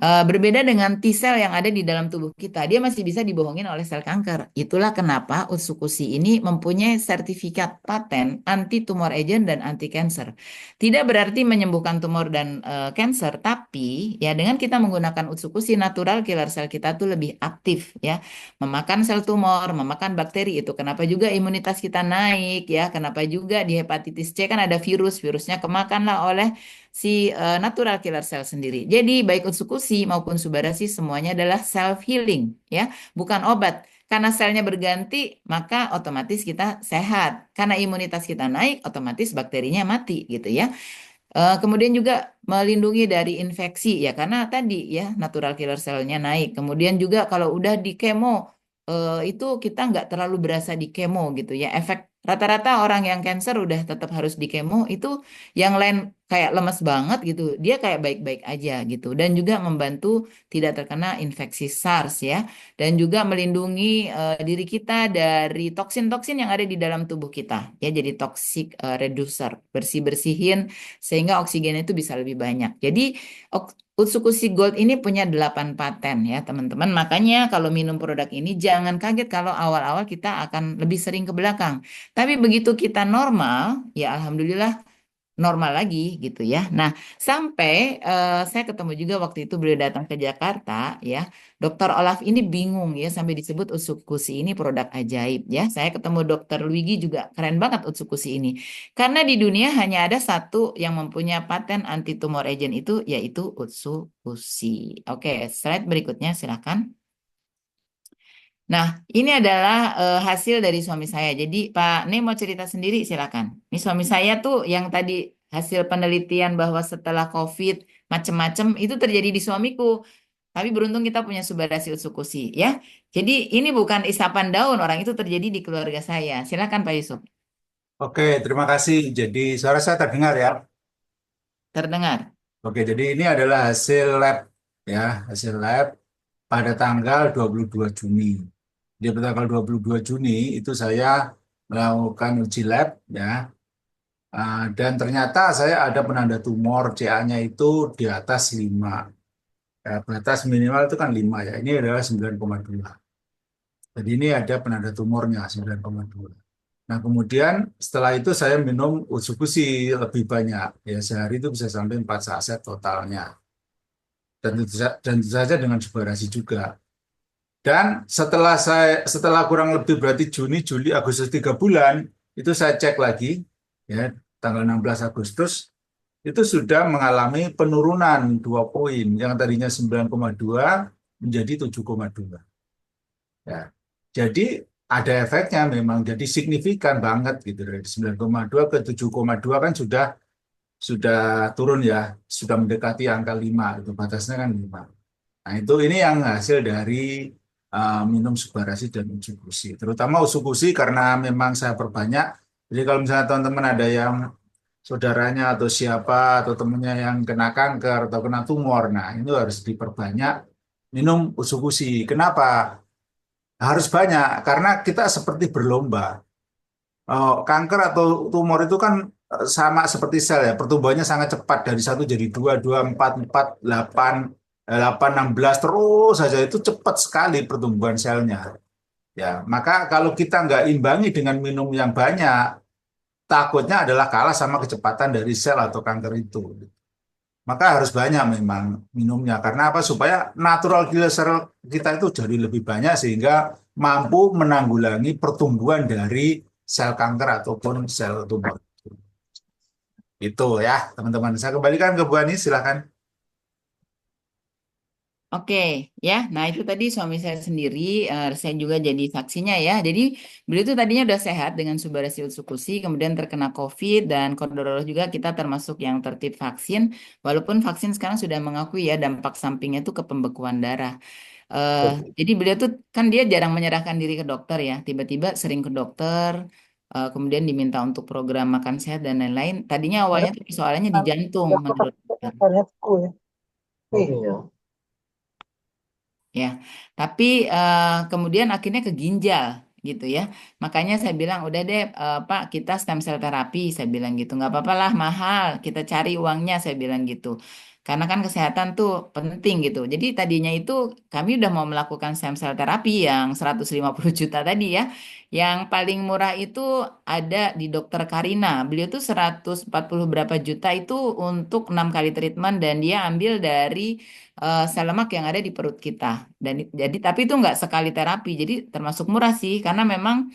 Berbeda dengan T-cell yang ada di dalam tubuh kita, dia masih bisa dibohongin oleh sel kanker. Itulah kenapa Utsukushi ini mempunyai sertifikat paten anti tumor agent dan anti cancer. Tidak berarti menyembuhkan tumor dan cancer, tapi ya dengan kita menggunakan Utsukushi, natural killer cell kita tuh lebih aktif, ya, memakan sel tumor, memakan bakteri. Itu kenapa juga imunitas kita naik, ya. Kenapa juga di hepatitis C kan ada virus, virusnya kemakanlah oleh si natural killer cell sendiri. Jadi baik Utsukushi maupun Subarasi semuanya adalah self healing, ya, bukan obat. Karena selnya berganti, maka otomatis kita sehat. Karena imunitas kita naik, otomatis bakterinya mati gitu, ya. Kemudian juga melindungi dari infeksi, ya, karena tadi, ya, natural killer cell-nya naik. Kemudian juga kalau udah di kemo, itu kita nggak terlalu berasa di kemo gitu, ya. Efek rata-rata orang yang cancer udah tetap harus di kemo, itu yang lain kayak lemes banget gitu, dia kayak baik-baik aja gitu. Dan juga membantu tidak terkena infeksi SARS, ya. Dan juga melindungi diri kita dari toksin-toksin yang ada di dalam tubuh kita, ya. Jadi toxic reducer, bersih-bersihin sehingga oksigen itu bisa lebih banyak. Jadi Utsukushi Gold ini punya 8 paten, ya teman-teman. Makanya kalau minum produk ini jangan kaget kalau awal-awal kita akan lebih sering ke belakang. Tapi begitu kita normal, ya alhamdulillah normal lagi gitu, ya. Nah, sampai saya ketemu juga waktu itu beliau datang ke Jakarta, ya. Dokter Olaf ini bingung, ya, sampai disebut Utsukushi ini produk ajaib, ya. Saya ketemu Dokter Luigi juga keren banget Utsukushi ini. Karena di dunia hanya ada satu yang mempunyai paten anti tumor agent itu yaitu Utsukushi. Oke, slide berikutnya silakan. Nah, ini adalah hasil dari suami saya. Jadi, Pak Ne mau cerita sendiri, silakan. Ini suami saya tuh yang tadi hasil penelitian bahwa setelah COVID macem-macem itu terjadi di suamiku. Tapi beruntung kita punya Subadasi Utsukushi, ya. Jadi ini bukan isapan daun, orang itu terjadi di keluarga saya. Silakan Pak Yusuf. Oke, terima kasih. Jadi suara saya terdengar ya. Terdengar. Oke, jadi ini adalah hasil lab ya, hasil lab pada tanggal 22 Juni. Di pada tanggal 22 Juni itu saya melakukan uji lab ya. Dan ternyata saya ada penanda tumor CA-nya itu di atas 5. Ya, batas minimal itu kan 5 ya. Ini adalah 9,2. Jadi ini ada penanda tumornya 9,2. Nah, kemudian setelah itu saya minum Utsukushi lebih banyak. Ya, sehari itu bisa sampai 4 saset totalnya. Dan tentu saja dengan Subarashi juga. Dan setelah kurang lebih berarti Juni, Juli, Agustus 3 bulan, itu saya cek lagi, ya, tanggal 16 Agustus, itu sudah mengalami penurunan 2 poin, yang tadinya 9,2 menjadi 7,2. Ya. Jadi ada efeknya memang, jadi signifikan banget gitu dari 9,2 ke 7,2 kan sudah turun ya, sudah mendekati angka 5 itu batasnya kan 5. Nah, ini yang hasil dari minum Subarashi dan Utsukushi. Terutama Utsukushi karena memang saya perbanyak. Jadi kalau misalnya teman-teman ada yang saudaranya atau siapa atau temannya yang kena kanker atau kena tumor, nah ini harus diperbanyak minum Utsukushi. Kenapa? Harus banyak karena kita seperti berlomba. Kanker atau tumor itu kan sama seperti sel ya, pertumbuhannya sangat cepat dari satu jadi dua, dua, empat, 8, 8, 16 terus saja itu cepat sekali pertumbuhan selnya. Ya, maka kalau kita nggak imbangi dengan minum yang banyak, takutnya adalah kalah sama kecepatan dari sel atau kanker itu. Maka harus banyak memang minumnya. Karena apa? Supaya natural killer cell kita itu jadi lebih banyak sehingga mampu menanggulangi pertumbuhan dari sel kanker ataupun sel tumor. Itu ya, teman-teman. Saya kembalikan ke Bu Ani, silakan. Oke, ya. Nah, itu tadi suami saya sendiri, saya juga jadi saksinya ya. Jadi, beliau itu tadinya udah sehat dengan Subarashi Utsukushi, kemudian terkena COVID dan Kodoroh juga kita termasuk yang tertib vaksin, walaupun vaksin sekarang sudah mengakui ya dampak sampingnya itu ke pembekuan darah. Eh, jadi beliau tuh kan dia jarang menyerahkan diri ke dokter ya, tiba-tiba sering ke dokter, kemudian diminta untuk program makan sehat dan lain-lain. Tadinya awalnya tuh soalnya di jantung menurut dokter. Ya, tapi kemudian akhirnya ke ginjal gitu ya. Makanya saya bilang udah deh Pak kita stem cell terapi saya bilang gitu. Nggak apa-apa lah mahal kita cari uangnya saya bilang gitu. Karena kan kesehatan tuh penting gitu. Jadi tadinya itu kami udah mau melakukan stem cell terapi yang 150 juta tadi ya. Yang paling murah itu ada di Dokter Karina. Beliau tuh 140 berapa juta itu untuk 6 kali treatment dan dia ambil dari sel lemak yang ada di perut kita. Dan jadi tapi itu nggak sekali terapi. Jadi termasuk murah sih karena memang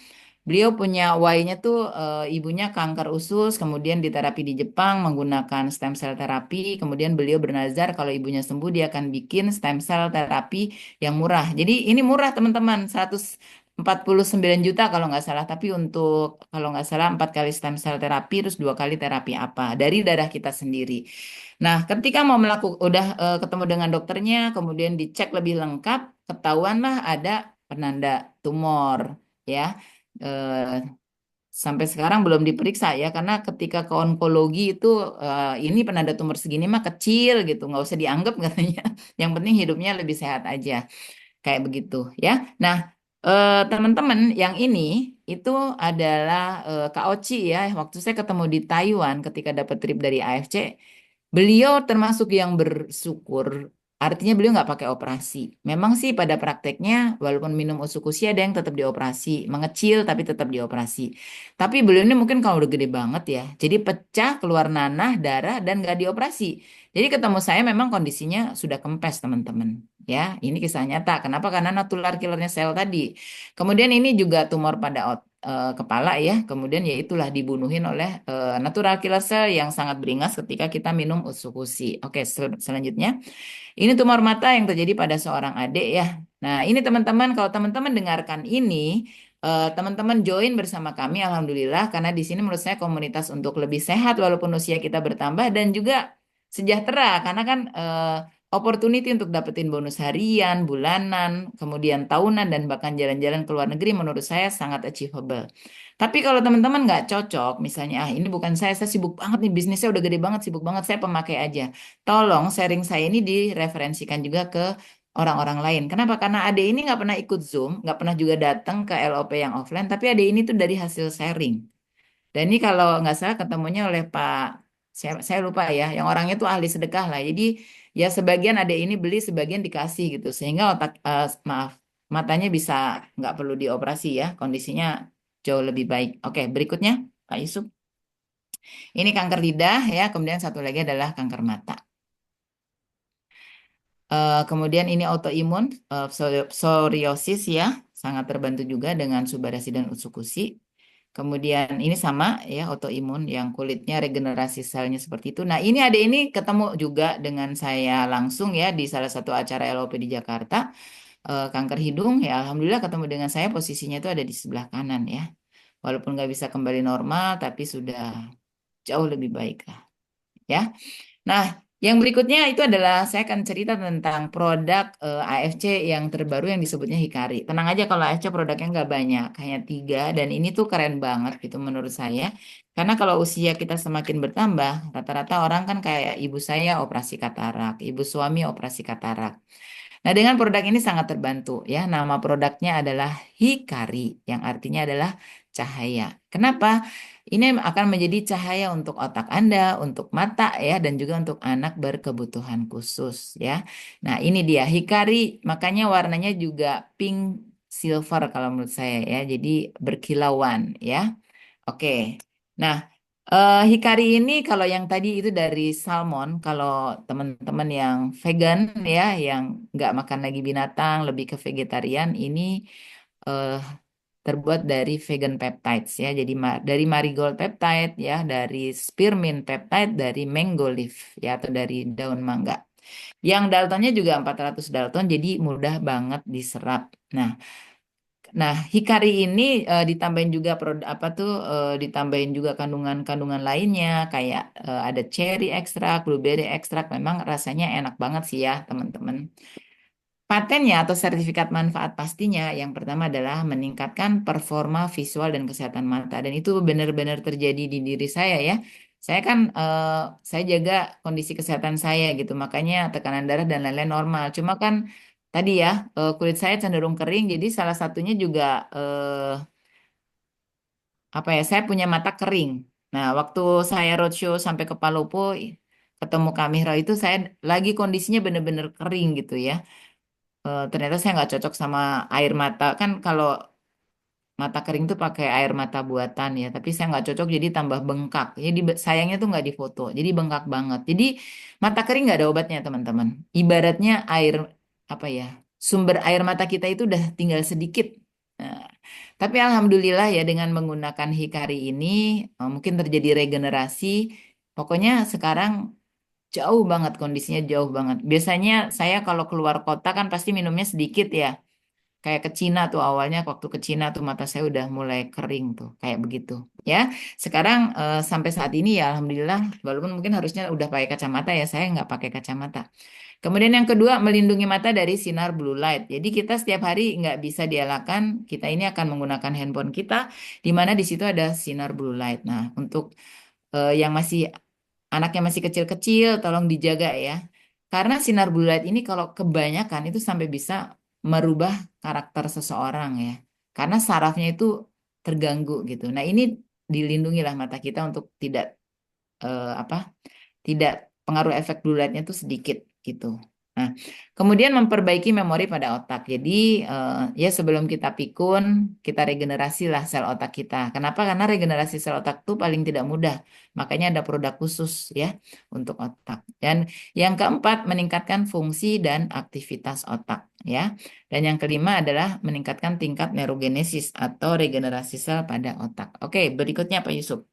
beliau punya why-nya tuh ibunya kanker usus, kemudian diterapi di Jepang menggunakan stem cell terapi, kemudian beliau bernazar kalau ibunya sembuh dia akan bikin stem cell terapi yang murah. Jadi ini murah teman-teman, 149 juta kalau nggak salah, tapi untuk kalau nggak salah 4 kali stem cell terapi, terus 2 kali terapi apa dari darah kita sendiri. Nah, ketika mau melakukan, udah ketemu dengan dokternya, kemudian dicek lebih lengkap, ketahuanlah ada penanda tumor, ya. Eh, Sampai sekarang belum diperiksa ya, karena ketika ke onkologi itu ini penanda tumor segini mah kecil gitu, nggak usah dianggap katanya. Yang penting hidupnya lebih sehat aja, kayak begitu ya. Nah, teman-teman, yang ini itu adalah Kak Oci ya. Waktu saya ketemu di Taiwan ketika dapat trip dari AFC, beliau termasuk yang bersyukur. Artinya beliau nggak pakai operasi. Memang sih pada prakteknya, walaupun minum usukusi ada yang tetap dioperasi. Mengecil tapi tetap dioperasi. Tapi beliau ini mungkin kalau udah gede banget ya. Jadi pecah, keluar nanah, darah, dan nggak dioperasi. Jadi ketemu saya memang kondisinya sudah kempes teman-teman. Ya, ini kisah nyata. Kenapa? Karena natular killernya sel tadi. Kemudian ini juga tumor pada kepala ya. Kemudian ya itulah dibunuhin oleh natural killer cell yang sangat beringas ketika kita minum utsukushi. Oke, selanjutnya. Ini tumor mata yang terjadi pada seorang adik ya. Nah, ini teman-teman, kalau teman-teman dengarkan ini, teman-teman join bersama kami, alhamdulillah, karena di sini menurut saya komunitas untuk lebih sehat walaupun usia kita bertambah dan juga sejahtera, karena kan opportunity untuk dapetin bonus harian, bulanan, kemudian tahunan, dan bahkan jalan-jalan ke luar negeri menurut saya sangat achievable. Tapi kalau teman-teman nggak cocok, misalnya, ini bukan saya sibuk banget nih, bisnisnya udah gede banget, sibuk banget, saya pemakai aja. Tolong sharing saya ini direferensikan juga ke orang-orang lain. Kenapa? Karena Ade ini nggak pernah ikut Zoom, nggak pernah juga datang ke LOP yang offline, tapi Ade ini tuh dari hasil sharing. Dan ini kalau nggak salah ketemunya oleh Pak, saya lupa ya, yang orangnya tuh ahli sedekah lah. Jadi ya sebagian Ade ini beli, sebagian dikasih gitu, sehingga maaf, matanya bisa nggak perlu dioperasi ya, kondisinya jauh lebih baik. Oke, berikutnya Pak Yusuf. Ini kanker lidah ya, kemudian satu lagi adalah kanker mata. Kemudian ini autoimun, psoriasis ya, sangat terbantu juga dengan Subarashi dan Utsukushi. Kemudian ini sama ya, autoimun yang kulitnya regenerasi selnya seperti itu. Nah, ini ada ini ketemu juga dengan saya langsung ya di salah satu acara LOP di Jakarta, kanker hidung ya, alhamdulillah ketemu dengan saya, posisinya itu ada di sebelah kanan ya. Walaupun nggak bisa kembali normal, tapi sudah jauh lebih baik lah ya. Nah, yang berikutnya itu adalah saya akan cerita tentang produk AFC yang terbaru yang disebutnya Hikari. Tenang aja kalau AFC produknya nggak banyak, hanya 3, dan ini tuh keren banget gitu menurut saya. Karena kalau usia kita semakin bertambah, rata-rata orang kan kayak ibu saya operasi katarak, ibu suami operasi katarak. Nah, dengan produk ini sangat terbantu ya. Nama produknya adalah Hikari, yang artinya adalah cahaya. Kenapa? Ini akan menjadi cahaya untuk otak Anda, untuk mata ya, dan juga untuk anak berkebutuhan khusus ya. Nah, ini dia Hikari, makanya warnanya juga pink silver kalau menurut saya ya. Jadi berkilauan ya. Oke. Nah, Hikari ini kalau yang tadi itu dari salmon, kalau teman-teman yang vegan ya, yang nggak makan lagi binatang, lebih ke vegetarian, ini eh, terbuat dari vegan peptides ya. Jadi dari marigold peptide ya, dari spearmint peptide, dari mango leaf ya, atau dari daun mangga. Yang daltonnya juga 400 dalton, jadi mudah banget diserap. Nah, Hikari ini ditambahin juga apa tuh, ditambahin juga kandungan-kandungan lainnya kayak ada cherry ekstrak, blueberry ekstrak. Memang rasanya enak banget sih ya, teman-teman. Patennya atau sertifikat manfaat pastinya yang pertama adalah meningkatkan performa visual dan kesehatan mata, dan itu benar-benar terjadi di diri saya ya. Saya kan saya jaga kondisi kesehatan saya gitu, makanya tekanan darah dan lain-lain normal. Cuma kan tadi ya, kulit saya cenderung kering, jadi salah satunya juga apa ya, saya punya mata kering. Nah, waktu saya roadshow sampai ke Palopo ketemu Kak Mihra itu saya lagi kondisinya benar-benar kering gitu ya. Ternyata saya nggak cocok sama air mata. Kan kalau mata kering tuh pakai air mata buatan ya, tapi saya nggak cocok, jadi tambah bengkak. Jadi sayangnya tuh nggak difoto, jadi bengkak banget. Jadi mata kering nggak ada obatnya teman-teman. Ibaratnya air apa ya, sumber air mata kita itu udah tinggal sedikit. Nah, tapi alhamdulillah ya dengan menggunakan Hikari ini mungkin terjadi regenerasi. Pokoknya sekarang jauh banget kondisinya, jauh banget. Biasanya saya kalau keluar kota kan pasti minumnya sedikit ya. Kayak ke Cina tuh awalnya, waktu ke Cina tuh mata saya udah mulai kering tuh kayak begitu ya. Sekarang sampai saat ini ya alhamdulillah, walaupun mungkin harusnya udah pakai kacamata ya, saya nggak pakai kacamata. Kemudian yang kedua, melindungi mata dari sinar blue light. Jadi kita setiap hari nggak bisa dielakkan, kita ini akan menggunakan handphone kita di mana di situ ada sinar blue light. Nah, untuk yang masih anaknya masih kecil-kecil, tolong dijaga ya. Karena sinar blue light ini kalau kebanyakan itu sampai bisa merubah karakter seseorang ya. Karena sarafnya itu terganggu gitu. Nah, ini dilindungilah mata kita untuk tidak apa? Tidak, pengaruh efek blue light-nya itu sedikit gitu. Nah, kemudian memperbaiki memori pada otak. Jadi ya sebelum kita pikun, kita regenerasi lah sel otak kita. Kenapa? Karena regenerasi sel otak itu paling tidak mudah. Makanya ada produk khusus ya untuk otak. Dan yang keempat, meningkatkan fungsi dan aktivitas otak ya. Dan yang kelima adalah meningkatkan tingkat neurogenesis atau regenerasi sel pada otak. Oke, berikutnya Pak Yusuf.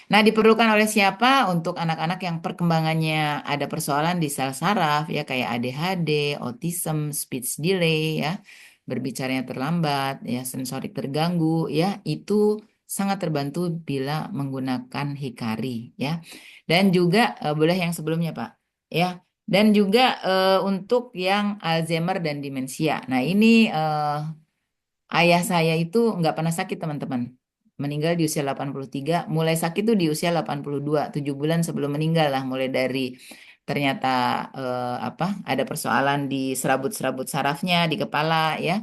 Nah, diperlukan oleh siapa? Untuk anak-anak yang perkembangannya ada persoalan di sel saraf ya kayak ADHD, autism, speech delay ya, berbicaranya terlambat ya, sensorik terganggu ya, itu sangat terbantu bila menggunakan Hikari ya. Dan juga boleh yang sebelumnya, Pak. Ya. Dan juga untuk yang Alzheimer dan demensia. Nah, ini ayah saya itu nggak pernah sakit, teman-teman. Meninggal di usia 83, mulai sakit tuh di usia 82, 7 bulan sebelum meninggal lah, mulai dari ternyata apa ada persoalan di serabut-serabut sarafnya di kepala ya.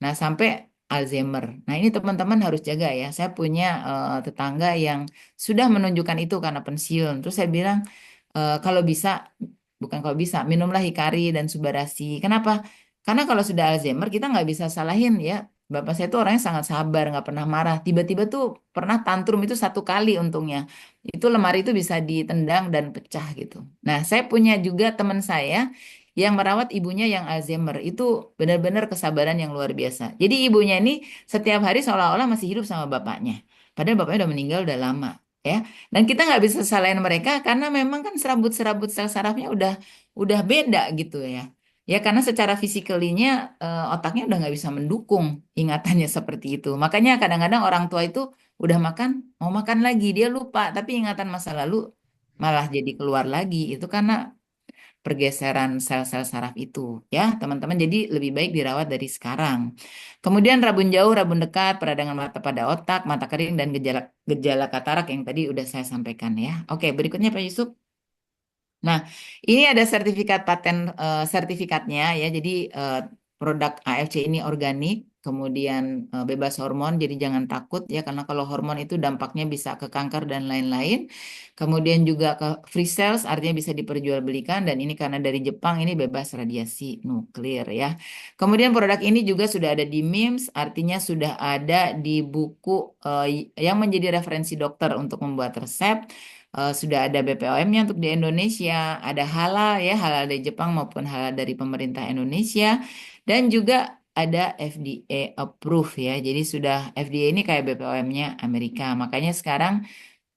Nah, sampai Alzheimer. Nah, ini teman-teman harus jaga ya. Saya punya tetangga yang sudah menunjukkan itu karena pensiun. Terus saya bilang, kalau bisa, bukan kalau bisa, minumlah Hikari dan Subarasi. Kenapa? Karena kalau sudah Alzheimer, kita nggak bisa salahin ya. Bapak saya tuh orangnya sangat sabar, nggak pernah marah. Tiba-tiba tuh pernah tantrum itu satu kali untungnya. Itu lemari itu bisa ditendang dan pecah gitu. Nah, saya punya juga teman saya yang merawat ibunya yang Alzheimer. Itu benar-benar kesabaran yang luar biasa. Jadi ibunya ini setiap hari seolah-olah masih hidup sama bapaknya. Padahal bapaknya udah meninggal udah lama. Ya, dan kita nggak bisa salahin mereka karena memang kan serabut-serabut sel sarafnya udah beda gitu ya. Ya karena secara fisikalinya otaknya udah nggak bisa mendukung ingatannya seperti itu. Makanya kadang-kadang orang tua itu udah makan, mau makan lagi dia lupa, tapi ingatan masa lalu malah jadi keluar lagi. Itu karena pergeseran sel-sel saraf itu ya teman-teman. Jadi lebih baik dirawat dari sekarang. Kemudian rabun jauh, rabun dekat, peradangan mata pada otak, mata kering dan gejala katarak yang tadi udah saya sampaikan ya. Oke, berikutnya Pak Yusuf. Nah, ini ada sertifikat paten sertifikatnya ya. Jadi produk AFC ini organik, kemudian bebas hormon. Jadi jangan takut ya karena kalau hormon itu dampaknya bisa ke kanker dan lain-lain. Kemudian juga ke free cells artinya bisa diperjualbelikan dan ini karena dari Jepang ini bebas radiasi nuklir ya. Kemudian produk ini juga sudah ada di MIMS, artinya sudah ada di buku yang menjadi referensi dokter untuk membuat resep. Sudah ada BPOM-nya untuk di Indonesia, ada halal ya, halal dari Jepang maupun halal dari pemerintah Indonesia, dan juga ada FDA approve ya. Jadi sudah FDA ini kayak BPOM-nya Amerika. Makanya sekarang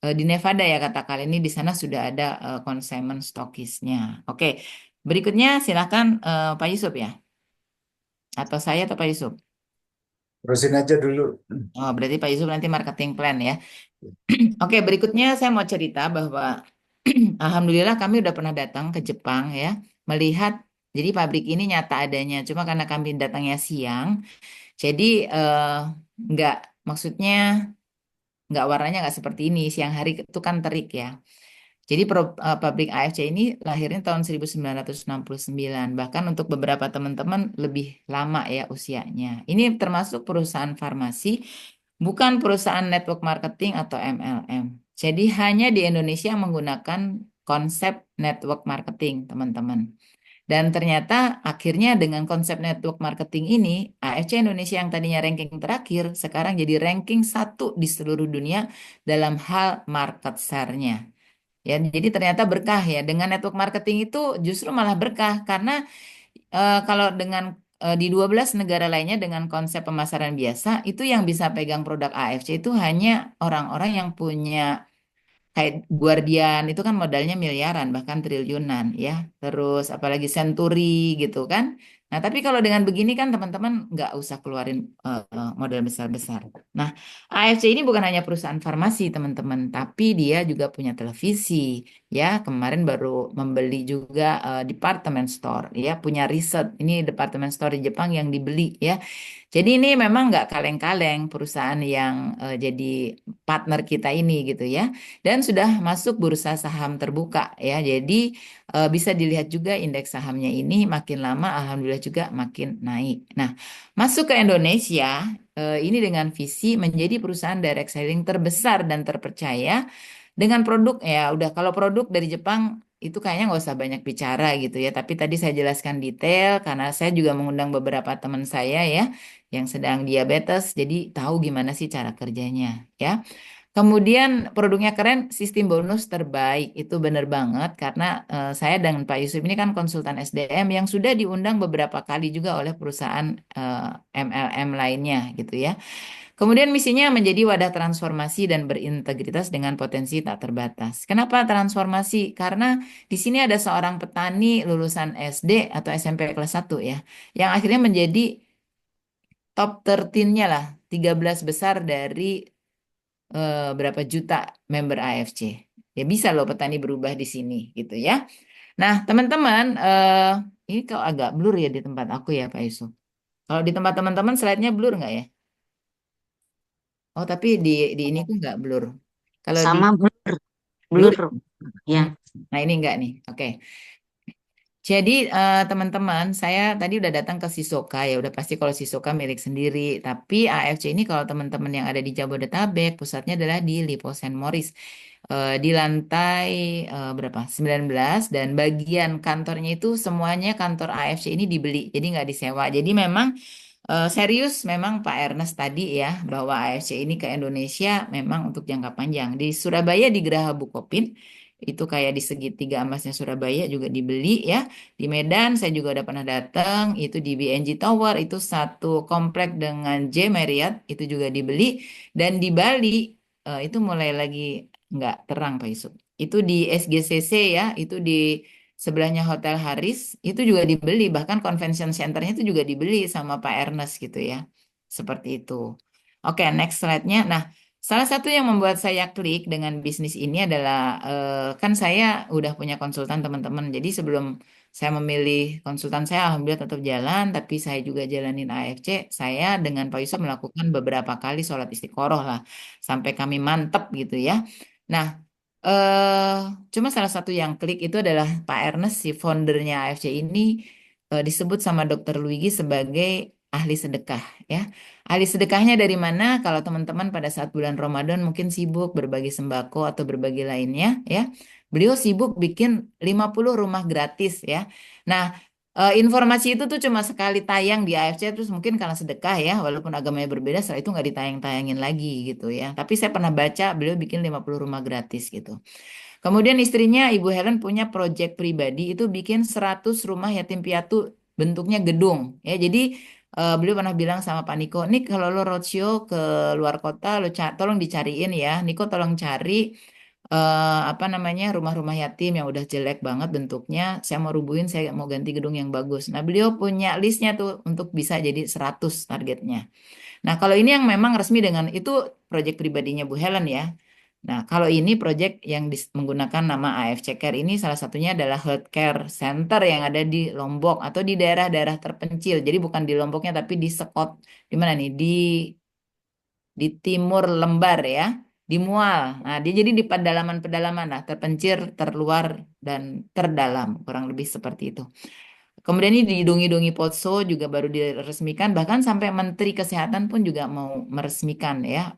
di Nevada ya kata kalian ini di sana sudah ada consignment stokisnya. Oke, berikutnya silakan Pak Yusuf ya, atau saya atau Pak Yusuf. Terusin aja dulu. Oh, berarti Pak Yusuf nanti marketing plan ya. Oke, berikutnya saya mau cerita bahwa Alhamdulillah kami udah pernah datang ke Jepang ya, melihat jadi pabrik ini nyata adanya. Cuma karena kami datangnya siang, jadi nggak maksudnya nggak warnanya nggak seperti ini. Siang hari itu kan terik ya. Jadi pabrik AFC ini lahirnya tahun 1969. Bahkan untuk beberapa teman-teman lebih lama ya usianya. Ini termasuk perusahaan farmasi, bukan perusahaan network marketing atau MLM. Jadi hanya di Indonesia menggunakan konsep network marketing, teman-teman. Dan ternyata akhirnya dengan konsep network marketing ini, AFC Indonesia yang tadinya ranking terakhir, sekarang jadi ranking satu di seluruh dunia dalam hal market share-nya. Ya, jadi ternyata berkah ya. Dengan network marketing itu justru malah berkah karena kalau dengan di 12 negara lainnya dengan konsep pemasaran biasa, itu yang bisa pegang produk AFC itu hanya orang-orang yang punya kayak Guardian itu kan modalnya miliaran bahkan triliunan ya. Terus apalagi Century gitu kan. Nah, tapi kalau dengan begini kan teman-teman nggak usah keluarin modal besar-besar. Nah, AFC ini bukan hanya perusahaan farmasi teman-teman, tapi dia juga punya televisi ya. Kemarin baru membeli juga department store ya, punya riset. Ini department store di Jepang yang dibeli ya. Jadi ini memang nggak kaleng-kaleng perusahaan yang jadi partner kita ini gitu ya. Dan sudah masuk bursa saham terbuka ya. Jadi bisa dilihat juga indeks sahamnya ini makin lama alhamdulillah juga makin naik. Nah, masuk ke Indonesia ini dengan visi menjadi perusahaan direct selling terbesar dan terpercaya dengan produk ya udah kalau produk dari Jepang itu kayaknya nggak usah banyak bicara gitu ya. Tapi tadi saya jelaskan detail karena saya juga mengundang beberapa teman saya ya yang sedang diabetes, jadi tahu gimana sih cara kerjanya ya. Kemudian produknya keren, sistem bonus terbaik. Itu benar banget karena saya dan Pak Yusuf ini kan konsultan SDM yang sudah diundang beberapa kali juga oleh perusahaan MLM lainnya gitu ya. Kemudian misinya menjadi wadah transformasi dan berintegritas dengan potensi tak terbatas. Kenapa transformasi? Karena di sini ada seorang petani lulusan SD atau SMP kelas 1 ya, yang akhirnya menjadi top 13-nya lah, 13 besar dari berapa juta member AFC. Ya bisa loh petani berubah di sini gitu ya. Nah, teman-teman, ini kok agak blur ya di tempat aku ya, Pak Yusuf. Kalau di tempat teman-teman slide-nya blur nggak ya? Oh, tapi di ini tuh nggak blur. Kalau di Sama blur, blur, blur. hmm. Ya, Nah ini nggak nih. Oke. Jadi teman-teman, saya tadi udah datang ke Sisoka ya, udah pasti kalau Sisoka milik sendiri. Tapi AFC ini kalau teman-teman yang ada di Jabodetabek, pusatnya adalah di Lipo Saint Maurice. Di lantai berapa? 19 dan bagian kantornya itu semuanya kantor AFC ini dibeli, jadi nggak disewa. Jadi memang serius memang Pak Ernest tadi ya bahwa AFC ini ke Indonesia memang untuk jangka panjang. Di Surabaya di Geraha Bukopin itu kayak di segitiga emasnya Surabaya juga dibeli ya. Di Medan saya juga udah pernah datang, itu di BNG Tower itu satu komplek dengan J Marriott itu juga dibeli dan di Bali itu mulai lagi nggak terang Pak Yusuf. Itu di SGCC ya, itu di sebelahnya Hotel Haris itu juga dibeli, bahkan convention centernya itu juga dibeli sama Pak Ernest gitu ya. Seperti itu. Oke, next slide-nya. Nah, salah satu yang membuat saya klik dengan bisnis ini adalah kan saya udah punya konsultan teman-teman. Jadi sebelum saya memilih konsultan saya alhamdulillah tetap jalan, tapi saya juga jalanin AFC. Saya dengan Pak Yusuf melakukan beberapa kali sholat istiqoroh lah sampai kami mantep gitu ya. Nah, eh cuma salah satu yang klik itu adalah Pak Ernest, si foundernya AFC ini disebut sama Dokter Luigi sebagai ahli sedekah ya. Ahli sedekahnya dari mana? Kalau teman-teman pada saat bulan Ramadan mungkin sibuk berbagi sembako atau berbagi lainnya ya. Beliau sibuk bikin 50 rumah gratis ya. Nah, informasi itu tuh cuma sekali tayang di AFC terus mungkin karena sedekah ya, walaupun agamanya berbeda setelah itu nggak ditayang-tayangin lagi gitu ya. Tapi saya pernah baca beliau bikin 50 rumah gratis gitu. Kemudian istrinya Ibu Helen punya proyek pribadi itu bikin 100 rumah yatim piatu bentuknya gedung ya. Jadi beliau pernah bilang sama Pak Niko, nih kalau lo roadshow ke luar kota lo tolong dicariin ya. Niko tolong cari apa namanya rumah-rumah yatim yang udah jelek banget bentuknya. Saya mau rubuhin, saya mau ganti gedung yang bagus. Nah, beliau punya listnya tuh untuk bisa jadi 100 targetnya. Nah, kalau ini yang memang resmi dengan itu proyek pribadinya Bu Helen ya. Nah, kalau ini proyek yang menggunakan nama AFC Care ini salah satunya adalah healthcare center yang ada di Lombok atau di daerah-daerah terpencil. Jadi bukan di Lomboknya tapi di Sekot, di mana nih? Di timur lembar ya, di Mual. Nah, dia jadi di pedalaman-pedalaman lah, terpencil, terluar dan terdalam, kurang lebih seperti itu. Kemudian ini di Dungi-Dungi Potso juga baru diresmikan, bahkan sampai Menteri Kesehatan pun juga mau meresmikan ya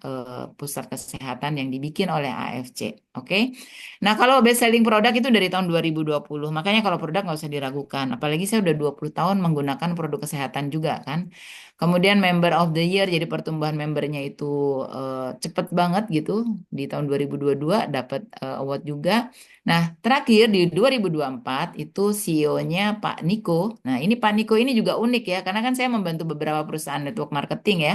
pusat kesehatan yang dibikin oleh AFC. Oke. Nah, kalau best selling produk itu dari tahun 2020. Makanya kalau produk nggak usah diragukan. Apalagi saya udah 20 tahun menggunakan produk kesehatan juga kan. Kemudian Member of the Year, jadi pertumbuhan membernya itu cepet banget gitu. Di tahun 2022 dapat award juga. Nah, terakhir di 2024 itu CEO-nya Pak Niko. Nah, ini Pak Niko ini juga unik ya, karena kan saya membantu beberapa perusahaan network marketing ya.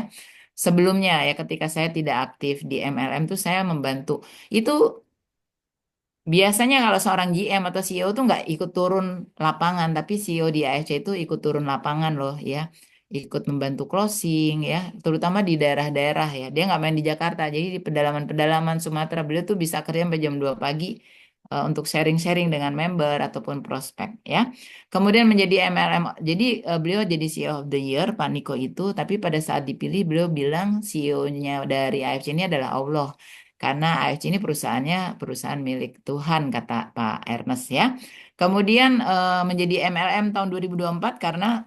Sebelumnya ya, ketika saya tidak aktif di MLM tuh saya membantu. Itu biasanya kalau seorang GM atau CEO tuh nggak ikut turun lapangan, tapi CEO di AFC itu ikut turun lapangan loh ya. Ikut membantu closing ya, terutama di daerah-daerah ya. Dia nggak main di Jakarta, jadi di pedalaman-pedalaman Sumatera beliau tuh bisa kerja sampai jam 2 pagi untuk sharing-sharing dengan member ataupun prospek ya. Kemudian menjadi MLM, jadi beliau jadi CEO of the Year, Pak Niko itu, tapi pada saat dipilih beliau bilang CEO-nya dari AFC ini adalah Allah. Karena AFC ini perusahaannya perusahaan milik Tuhan, kata Pak Ernest ya. Kemudian menjadi MLM tahun 2024 karena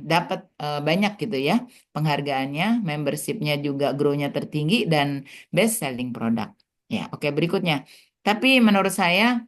dapat banyak gitu ya penghargaannya, membershipnya juga grow-nya tertinggi dan best selling product. Ya, oke berikutnya. Tapi menurut saya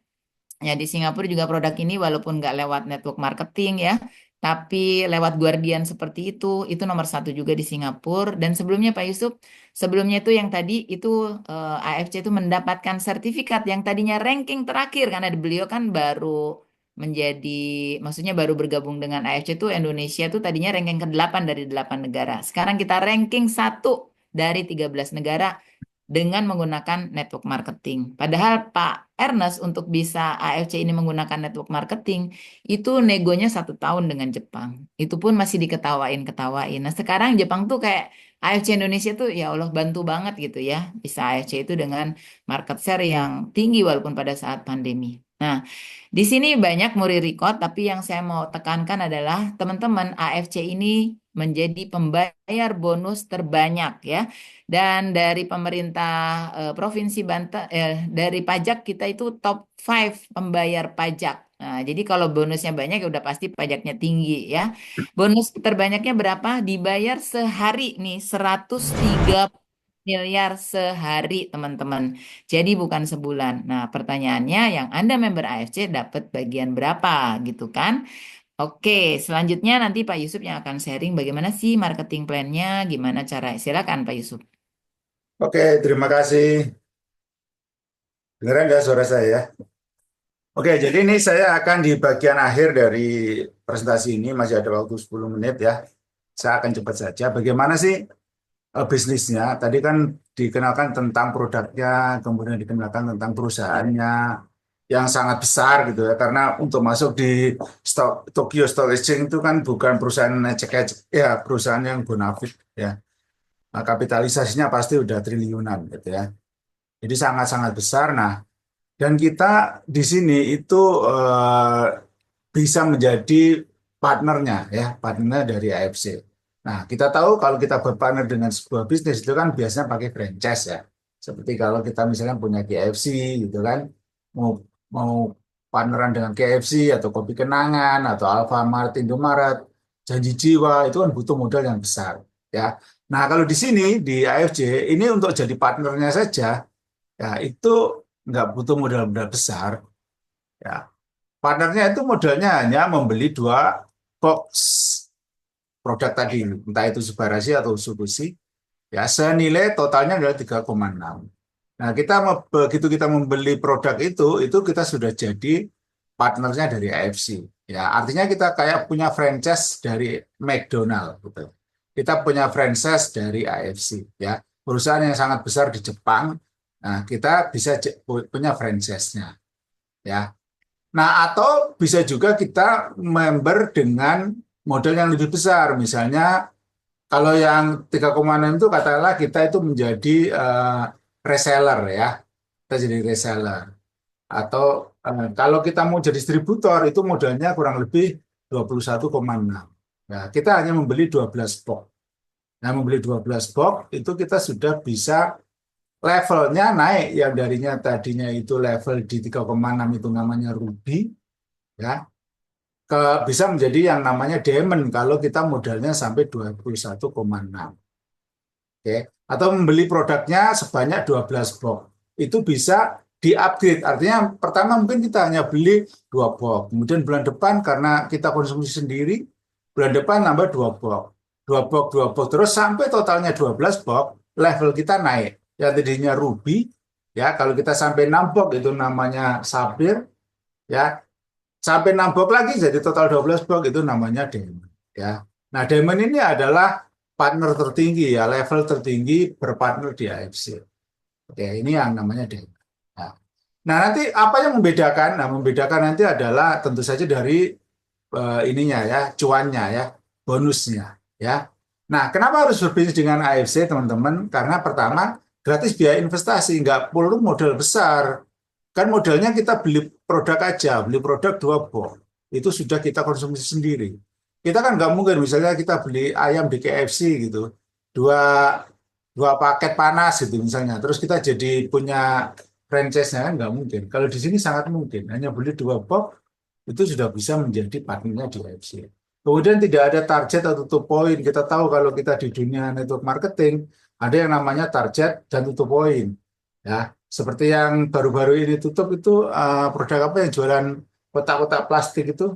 ya di Singapura juga produk ini walaupun nggak lewat network marketing ya, tapi lewat Guardian seperti itu nomor satu juga di Singapura. Dan sebelumnya Pak Yusuf, sebelumnya itu yang tadi itu AFC itu mendapatkan sertifikat yang tadinya ranking terakhir karena beliau kan baru menjadi, maksudnya baru bergabung dengan AFC itu Indonesia itu tadinya ranking ke-8 dari 8 negara. Sekarang kita ranking 1 dari 13 negara dengan menggunakan network marketing. Padahal Pak Ernest untuk bisa AFC ini menggunakan network marketing itu negonya 1 tahun dengan Jepang. Itu pun masih diketawain-ketawain. Nah sekarang Jepang tuh kayak AFC Indonesia tuh ya Allah bantu banget gitu ya. Bisa AFC itu dengan market share yang tinggi walaupun pada saat pandemi. Nah, di sini banyak muri record, tapi yang saya mau tekankan adalah teman-teman AFC ini menjadi pembayar bonus terbanyak ya. Dan dari pemerintah Provinsi Banten, dari pajak kita itu top 5 pembayar pajak. Nah, jadi kalau bonusnya banyak ya udah pasti pajaknya tinggi ya. Bonus terbanyaknya berapa? Dibayar sehari nih 103 miliar sehari teman-teman. Jadi bukan sebulan. Nah, pertanyaannya yang Anda member AFC dapat bagian berapa gitu kan? Oke, selanjutnya nanti Pak Yusuf yang akan sharing bagaimana sih marketing plan-nya, gimana cara. Silakan Pak Yusuf. Oke, terima kasih. Dengeran nggak suara saya ya? Oke, jadi ini saya akan di bagian akhir dari presentasi ini, masih ada waktu 10 menit ya. Saya akan cepat saja. Bagaimana sih bisnisnya? Tadi kan dikenalkan tentang produknya, kemudian dikenalkan tentang perusahaannya yang sangat besar gitu ya. Karena untuk masuk di Tokyo Stock Exchange itu kan bukan perusahaan ecek-ecek, ya perusahaan yang bonafit ya. Nah, kapitalisasinya pasti udah triliunan gitu ya. Jadi sangat-sangat besar. Nah, dan kita di sini itu eh, bisa menjadi partnernya ya, partnernya dari AFC. Nah, kita tahu kalau kita berpartner dengan sebuah bisnis itu kan biasanya pakai franchise ya. Seperti kalau kita misalnya punya KFC gitu kan, mau mau partneran dengan KFC atau Kopi Kenangan atau Alfamart, Indomaret, Janji Jiwa itu kan butuh modal yang besar ya. Nah, kalau di sini di AFC ini untuk jadi partnernya saja ya itu nggak butuh modal-modal besar ya. Partnernya itu modalnya hanya membeli 2 box produk tadi, entah itu Subarashi atau Subushi, ya senilai totalnya adalah 3,6. Nah, begitu kita membeli produk itu kita sudah jadi partnernya dari AFC. Ya, artinya kita kayak punya franchise dari McDonald gitu. Kita punya franchise dari AFC ya. Perusahaan yang sangat besar di Jepang. Nah, kita bisa punya franchise-nya ya. Nah, atau bisa juga kita member dengan modal yang lebih besar. Misalnya kalau yang 3,6 itu katakanlah kita itu menjadi reseller ya. Kita jadi reseller. Atau kalau kita mau jadi distributor itu modalnya kurang lebih 21,6. Nah, kita hanya membeli 12 box. Nah, membeli 12 box itu kita sudah bisa levelnya naik yang tadinya itu level di 3,6 itu namanya ruby ya ke bisa menjadi yang namanya diamond kalau kita modalnya sampai 21,6. Oke. Atau membeli produknya sebanyak 12 box. Itu bisa di-upgrade. Artinya pertama mungkin kita hanya beli 2 box. Kemudian bulan depan karena kita konsumsi sendiri, bulan depan nambah 2 box. 2 box, 2 box. Terus sampai totalnya 12 box, level kita naik. Yang tadinya ruby, ya kalau kita sampai 6 box itu namanya sapphire, ya. Sampai 6 box lagi jadi total 12 box itu namanya diamond, ya. Nah, diamond ini adalah partner tertinggi ya, level tertinggi berpartner di AFC. Oke, ini yang namanya diamond. Nah, nanti apa yang membedakan? Nah, membedakan nanti adalah tentu saja dari ininya ya, cuannya ya, bonusnya ya. Nah, kenapa harus berbisnis dengan AFC, teman-teman? Karena pertama, gratis biaya investasi, nggak perlu modal besar. Kan modalnya kita beli produk aja, beli produk 2 box. Itu sudah kita konsumsi sendiri. Kita kan nggak mungkin misalnya kita beli ayam di KFC gitu, dua dua paket panas gitu misalnya, terus kita jadi punya franchise-nya kan nggak mungkin. Kalau di sini sangat mungkin, hanya beli 2 box itu sudah bisa menjadi partnernya di KFC. Kemudian tidak ada target atau tutup poin. Kita tahu kalau kita di dunia network marketing ada yang namanya target dan tutup poin. Ya, seperti yang baru-baru ini tutup itu produk apa yang jualan kotak-kotak plastik itu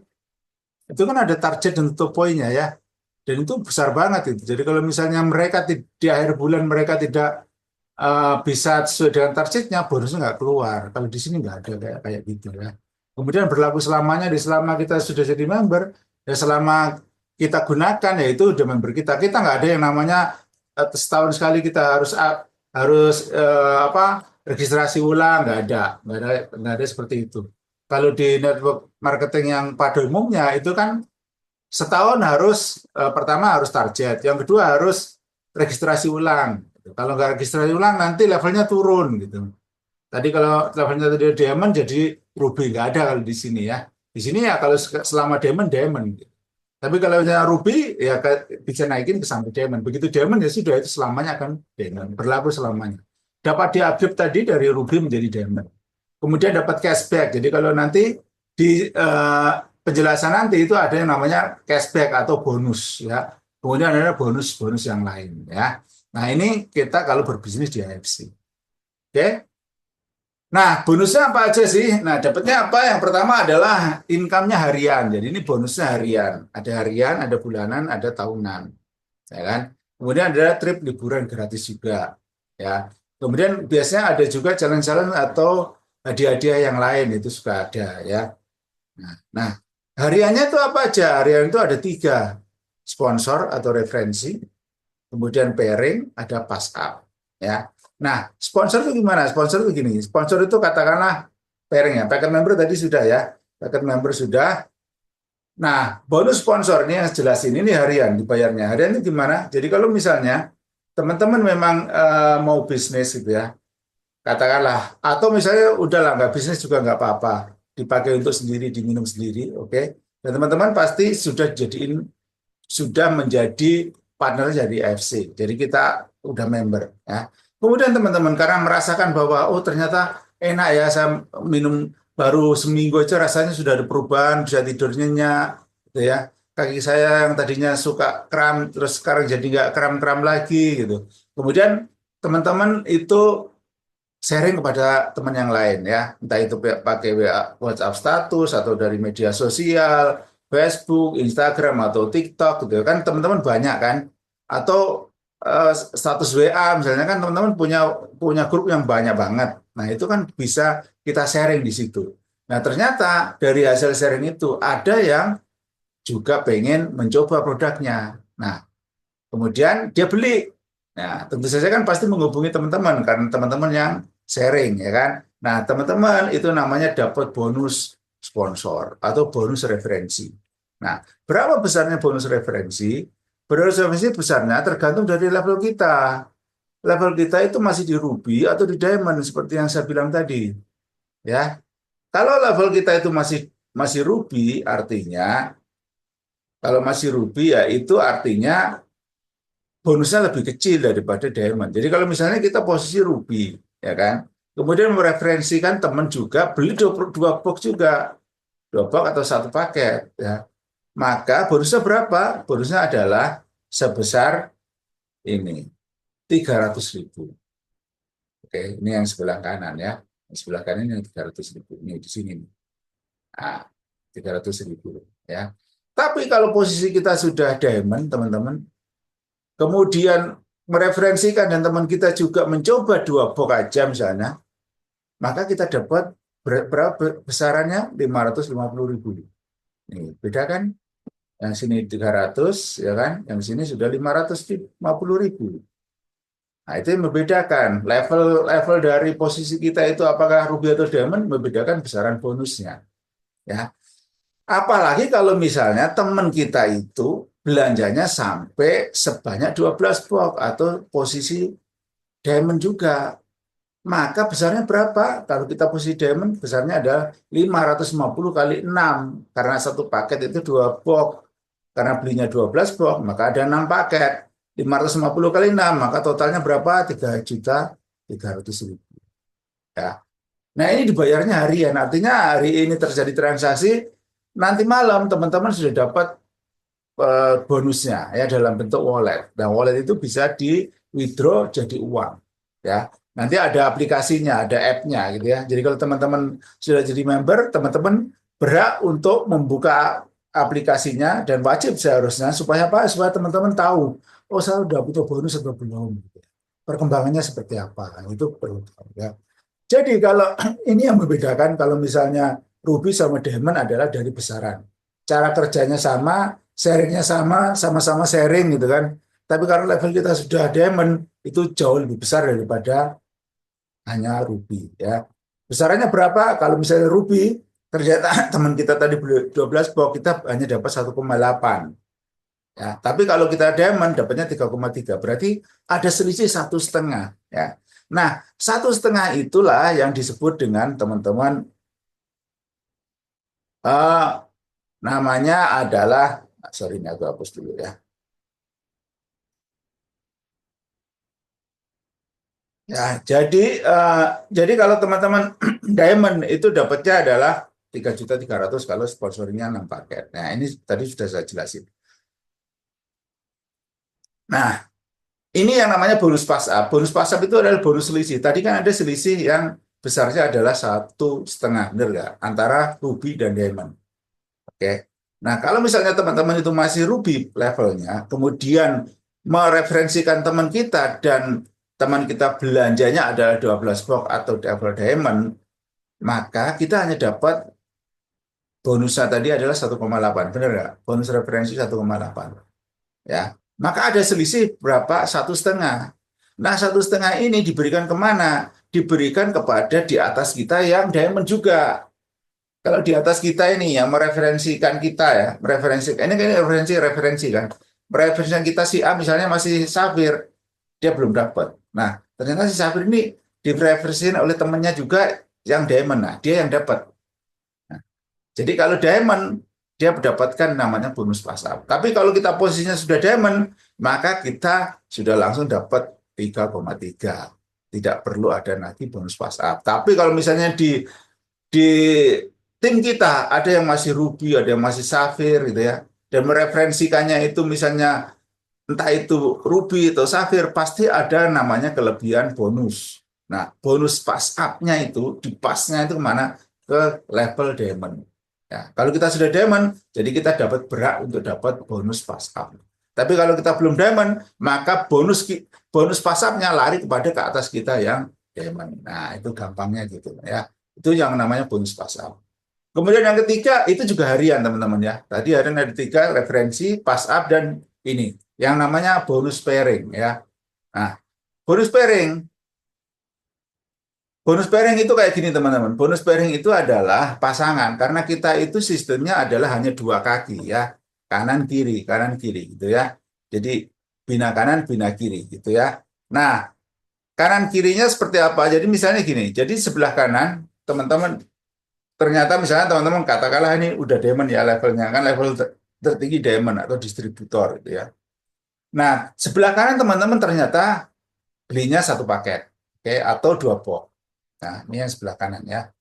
kan ada target dan tutup poinnya ya. Dan itu besar banget itu. Jadi kalau misalnya mereka di akhir bulan mereka tidak bisa sesuai dengan targetnya, bonusnya nggak keluar. Kalau di sini nggak ada kayak gitu ya. Kemudian berlaku selamanya selama kita sudah jadi member, ya selama kita gunakan ya itu udah member kita. Kita nggak ada yang namanya setahun sekali kita harus registrasi ulang, nggak ada seperti itu. Kalau di network marketing yang pada umumnya itu kan setahun harus pertama harus target, yang kedua harus registrasi ulang. Kalau nggak registrasi ulang nanti levelnya turun gitu. Tadi kalau levelnya tadi diamond jadi ruby, nggak ada kalau di sini ya. Di sini ya kalau selama diamond diamond. Tapi kalau yang ruby ya bisa naikin ke sampai diamond. Begitu diamond ya sudah itu selamanya akan diamond, berlaku selamanya. Dapat di-upgrade tadi dari ruby menjadi diamond. Kemudian dapat cashback. Jadi kalau nanti di penjelasan nanti itu ada yang namanya cashback atau bonus ya. Kemudian ada bonus-bonus yang lain ya. Nah, ini kita kalau berbisnis di AFC. Oke. Nah, bonusnya apa aja sih? Nah, dapatnya apa? Yang pertama adalah income-nya harian. Jadi ini bonusnya harian. Ada harian, ada bulanan, ada tahunan. Ya kan? Kemudian ada trip liburan gratis juga. Ya. Kemudian biasanya ada juga challenge-challenge atau hadiah-hadiah yang lain itu suka ada ya. Nah, hariannya itu apa aja? Harian itu ada 3. Sponsor atau referensi, kemudian pairing, ada pass up. Ya. Nah, sponsor itu gimana? Sponsor itu gini. Sponsor itu katakanlah pairing ya. Paket member tadi sudah ya. Paket member sudah. Nah, bonus sponsor ini yang jelas ini harian dibayarnya. Harian itu gimana? Jadi kalau misalnya teman-teman memang mau bisnis gitu ya, katakanlah, atau misalnya udahlah nggak bisnis juga nggak apa-apa, dipakai untuk sendiri, diminum sendiri, oke? Dan teman-teman pasti sudah menjadi partner jadi AFC. Jadi kita udah member ya. Kemudian teman-teman karena merasakan bahwa oh ternyata enak ya saya minum baru seminggu aja rasanya sudah ada perubahan, bisa tidur nyenyak gitu ya. Kaki saya yang tadinya suka kram terus sekarang jadi nggak kram-kram lagi gitu. Kemudian teman-teman itu sharing kepada teman yang lain ya, entah itu pakai WhatsApp status atau dari media sosial, Facebook, Instagram atau TikTok gitu kan teman-teman banyak kan, atau status WA misalnya kan teman-teman punya grup yang banyak banget. Nah, itu kan bisa kita sharing di situ. Nah, ternyata dari hasil sharing itu ada yang juga pengen mencoba produknya. Nah, kemudian dia beli. Nah, tentu saja kan pasti menghubungi teman-teman karena teman-teman yang sharing ya kan. Nah, teman-teman itu namanya dapat bonus sponsor atau bonus referensi. Nah, berapa besarnya bonus referensi? Bonus referensi besarnya tergantung dari level kita. Level kita itu masih di ruby atau di diamond seperti yang saya bilang tadi. Ya. Kalau level kita itu masih ruby artinya kalau masih ruby ya itu artinya bonusnya lebih kecil daripada diamond. Jadi kalau misalnya kita posisi ruby, ya kan, kemudian mereferensikan teman juga beli dua box juga, 2 box atau 1 paket, ya, maka bonusnya berapa? Bonusnya adalah sebesar ini 300.000. Oke, ini yang sebelah kanan ya, yang sebelah kanan yang 300.000 ini di sini. Nah, 300.000 ya. Tapi kalau posisi kita sudah diamond, teman-teman, kemudian mereferensikan dan teman kita juga mencoba 2 box aja misalnya, maka kita dapat berapa besarannya 550.000. Nih, beda kan? Yang sini 300 ya kan, yang sini sudah 550.000. Nah, itu yang membedakan level dari posisi kita itu apakah ruby atau diamond membedakan besaran bonusnya. Ya. Apalagi kalau misalnya teman kita itu belanjanya sampai sebanyak 12 box atau posisi diamond juga. Maka besarnya berapa? Kalau kita posisi diamond, besarnya adalah 550 kali 6. Karena satu paket itu 2 box. Karena belinya 12 box, maka ada 6 paket. 550 kali 6, maka totalnya berapa? 3.300.000. Ya. Nah, ini dibayarnya harian. Artinya hari ini terjadi transaksi, nanti malam teman-teman sudah dapat bonusnya ya dalam bentuk wallet. Nah, wallet itu bisa di withdraw jadi uang ya. Nanti ada aplikasinya, ada app-nya gitu ya. Jadi kalau teman-teman sudah jadi member, teman-teman berhak untuk membuka aplikasinya dan wajib seharusnya supaya apa? Supaya teman-teman tahu, oh saya udah butuh bonus atau belum. Perkembangannya seperti apa? Nah, itu perlu tahu ya. Jadi kalau ini yang membedakan kalau misalnya ruby sama diamond adalah dari besaran. Cara kerjanya sama, sharingnya sama, sama-sama sharing gitu kan. Tapi kalau level kita sudah diamond, itu jauh lebih besar daripada hanya ruby ya. Besarannya berapa? Kalau misalnya ruby, ternyata teman kita tadi beli 12 box, kita hanya dapat 1,8. Ya, tapi kalau kita diamond dapatnya 3,3, berarti ada selisih 1,5 ya. Nah, 1,5 itulah yang disebut dengan teman-teman eh, namanya adalah, sorry ini aku hapus dulu ya. Ya, jadi kalau teman-teman diamond itu dapatnya adalah 3.300.000 kalau sponsornya 6 paket. Nah, ini tadi sudah saya jelasin. Nah, ini yang namanya bonus pass up. Bonus pass up itu adalah bonus selisih. Tadi kan ada selisih yang besarnya adalah 1,5, benar nggak? Antara ruby dan diamond. Oke. Nah, kalau misalnya teman-teman itu masih ruby levelnya, kemudian mereferensikan teman kita dan teman kita belanjanya adalah 12 box atau level diamond, maka kita hanya dapat bonusnya tadi adalah 1,8. Benar nggak? Bonus referensi 1,8. Ya, maka ada selisih berapa? 1,5. Nah, 1,5 ini diberikan kemana? Diberikan kepada di atas kita yang diamond juga. Kalau di atas kita ini yang mereferensikan kita ya, mereferensikan ini kan referensi kan. Mereferensikan kita si A misalnya masih Safir, dia belum dapat. Nah, ternyata si Safir ini direferensikan oleh temannya juga yang diamond. Nah, dia yang dapat. Nah, jadi kalau diamond dia mendapatkan namanya bonus pass up. Tapi kalau kita posisinya sudah diamond, maka kita sudah langsung dapat 3,3. Tidak perlu ada lagi bonus pass up. Tapi kalau misalnya di tim kita ada yang masih ruby, ada yang masih safir gitu ya, dan mereferensikannya itu misalnya entah itu ruby atau safir, pasti ada namanya kelebihan bonus. Nah, bonus pass up-nya itu dipasnya itu kemana? Ke level diamond. Ya, kalau kita sudah diamond, jadi kita dapat berhak untuk dapat bonus pass up. Tapi kalau kita belum diamond, maka bonus pass up-nya lari kepada ke atas kita yang diamond. Nah, itu gampangnya gitu ya. Itu yang namanya bonus pass up. Kemudian yang ketiga itu juga harian teman-teman ya. Tadi harian ada 3 referensi, pass up dan ini yang namanya bonus pairing ya. Nah, bonus pairing bonus pairing itu kayak gini teman-teman. Bonus pairing itu adalah pasangan karena kita itu sistemnya adalah hanya 2 kaki ya. Kanan kiri gitu ya. Jadi bina kanan, bina kiri gitu ya. Nah, kanan kirinya seperti apa? Jadi misalnya gini. Jadi sebelah kanan teman-teman ternyata misalnya teman-teman katakanlah ini udah diamond ya levelnya kan level tertinggi diamond atau distributor gitu ya. Nah, sebelah kanan teman-teman ternyata belinya 1 paket, oke, atau 2 box. Nah, ini yang sebelah kanan ya.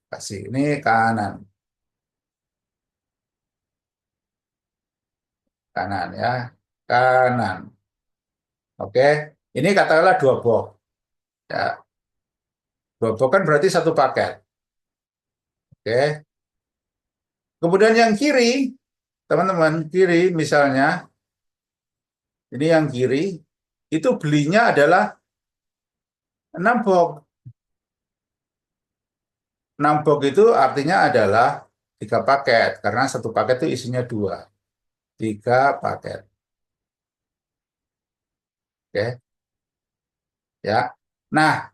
Kasih ini kanan, kanan ya, kanan. Oke, ini katakanlah 2 box. Ya, 2 box kan berarti 1 paket. Oke. Kemudian yang kiri, teman-teman, kiri misalnya ini yang kiri itu belinya adalah 6 box. 6 box itu artinya adalah 3 paket karena 1 paket itu isinya 2. 3 paket. Oke. Ya. Nah,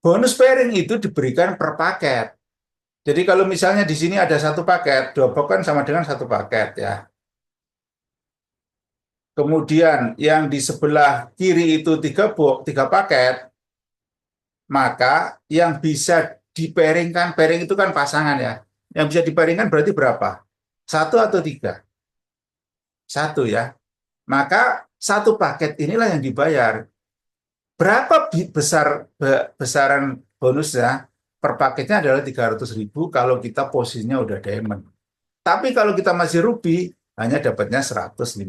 bonus pairing itu diberikan per paket. Jadi kalau misalnya di sini ada 1 paket, 2 box kan sama dengan 1 paket ya. Kemudian yang di sebelah kiri itu 3 box, 3 paket, maka yang bisa dipairingkan, pairing itu kan pasangan ya. Yang bisa dipairingkan berarti berapa? 1 atau 3? 1 ya. Maka 1 paket inilah yang dibayar. Berapa besaran bonusnya? Per paketnya adalah 300.000 kalau kita posisinya udah diamond. Tapi kalau kita masih ruby, hanya dapatnya 150.000.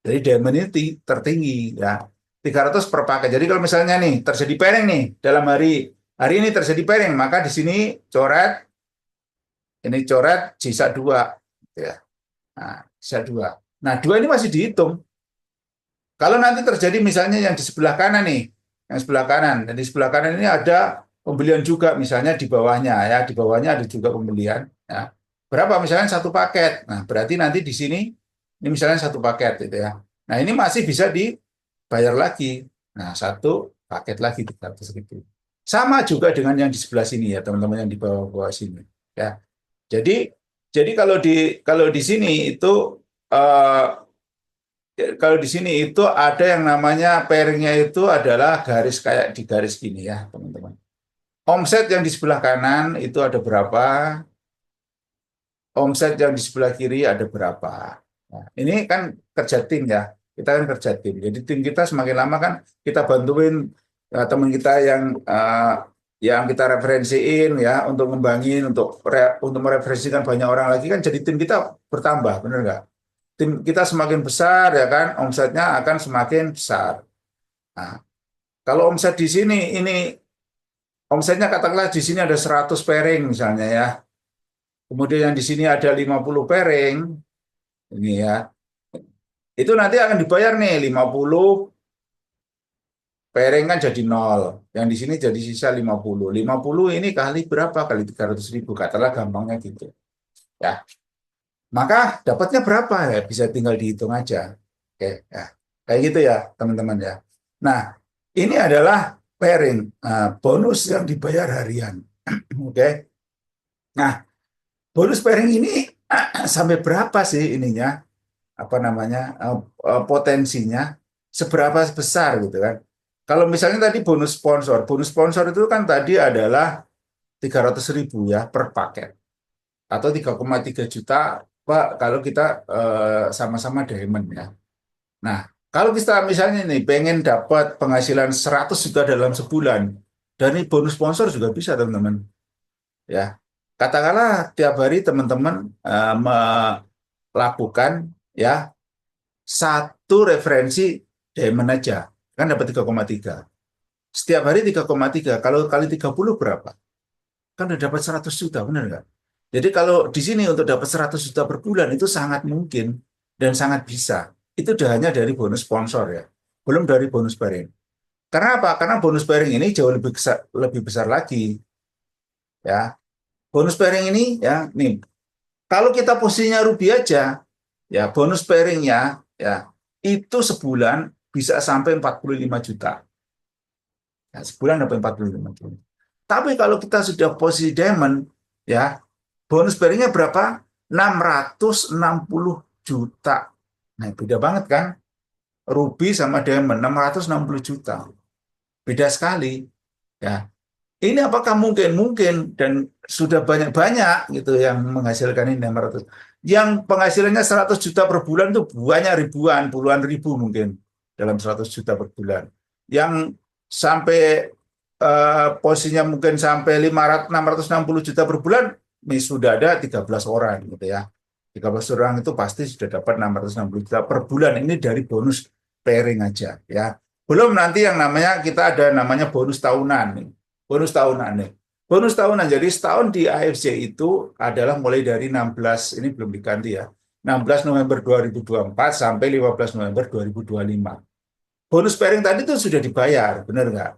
Jadi diamond ini tertinggi ya. 300 per paket. Jadi kalau misalnya nih terjadi pairing nih dalam hari ini terjadi pairing, maka di sini coret sisa 2 ya. Nah, sisa 2. Nah, 2 ini masih dihitung. Kalau nanti terjadi misalnya yang di sebelah kanan nih, yang sebelah kanan, dan di sebelah kanan ini ada pembelian juga misalnya di bawahnya ya, di bawahnya ada juga pembelian ya. Berapa misalnya 1 paket. Nah, berarti nanti di sini Ini misalnya satu paket gitu ya. Nah, ini masih bisa dibayar lagi. Nah, satu paket lagi 300.000. Sama juga dengan yang di sebelah sini ya, teman-teman yang di bawah-bawah sini. Ya. Jadi kalau di sini itu eh, kalau di sini itu ada yang namanya pairingnya itu adalah garis kayak di garis gini ya, teman-teman. Omset yang di sebelah kanan itu ada berapa? Omset yang di sebelah kiri ada berapa. Nah, ini kan kerja tim ya, kita kan kerja tim. Jadi tim kita semakin lama kan kita bantuin teman kita yang kita referensiin ya untuk ngembangin, untuk mereferensikan banyak orang lagi kan jadi tim kita bertambah, benar nggak? Tim kita semakin besar ya kan, omsetnya akan semakin besar. Nah, kalau omset di sini ini omsetnya katakanlah di sini ada 100 pairing misalnya ya. Kemudian yang di sini ada 50 pairing, ini ya. Itu nanti akan dibayar nih 50 pairing kan jadi nol. Yang di sini jadi sisa 50. 50 ini kali berapa? Kali 300.000. Katakanlah gampangnya gitu. Ya. Maka dapatnya berapa ya? Bisa tinggal dihitung aja. Oke, ya. Kayak gitu ya, teman-teman ya. Nah, ini adalah pairing, bonus yang dibayar harian. Oke. Nah, bonus pairing ini sampai berapa sih ininya? Apa namanya? Potensinya seberapa besar gitu kan? Kalau misalnya tadi bonus sponsor itu kan tadi adalah 300.000 ya per paket atau 3,3 juta Pak kalau kita sama-sama diamond ya. Nah, kalau kita misalnya nih pengen dapat penghasilan 100 juta dalam sebulan, dari bonus sponsor juga bisa teman-teman. Ya, katakanlah tiap hari teman-teman melakukan ya satu referensi diamond aja, kan dapat 3,3. Setiap hari 3,3, kalau kali 30 berapa? Kan udah dapat 100 juta, benar nggak? Jadi kalau di sini untuk dapat 100 juta per bulan itu sangat mungkin dan sangat bisa. Itu udah hanya dari bonus sponsor ya, belum dari bonus pairing. Karena apa? Karena bonus pairing ini jauh lebih besar lagi ya. Bonus pairing ini ya, nih kalau kita posisinya rugi aja, ya bonus pairingnya ya itu sebulan bisa sampai 45 juta. Ya, sebulan dapat 45 juta. Tapi kalau kita sudah posisi diamond, ya bonus pairingnya berapa? 660 juta. Nah, beda banget kan? Ruby sama diamond 660 juta. Beda sekali. Ya, ini apakah mungkin? Mungkin dan sudah banyak-banyak gitu yang menghasilkan ini 600. Yang penghasilannya 100 juta per bulan itu banyak ribuan, puluhan ribu mungkin dalam 100 juta per bulan. Yang sampai posisinya mungkin sampai 660 juta per bulan, ini sudah ada 13 orang gitu ya. 13 orang itu pasti sudah dapat 660 juta per bulan. Ini dari bonus pairing aja ya. Belum nanti yang namanya kita ada namanya bonus tahunan nih. Bonus tahunan nih. Bonus tahunan. Jadi setahun di AFC itu adalah mulai dari 16, ini belum diganti ya. 16 November 2024 sampai 15 November 2025. Bonus pairing tadi itu sudah dibayar, benar nggak?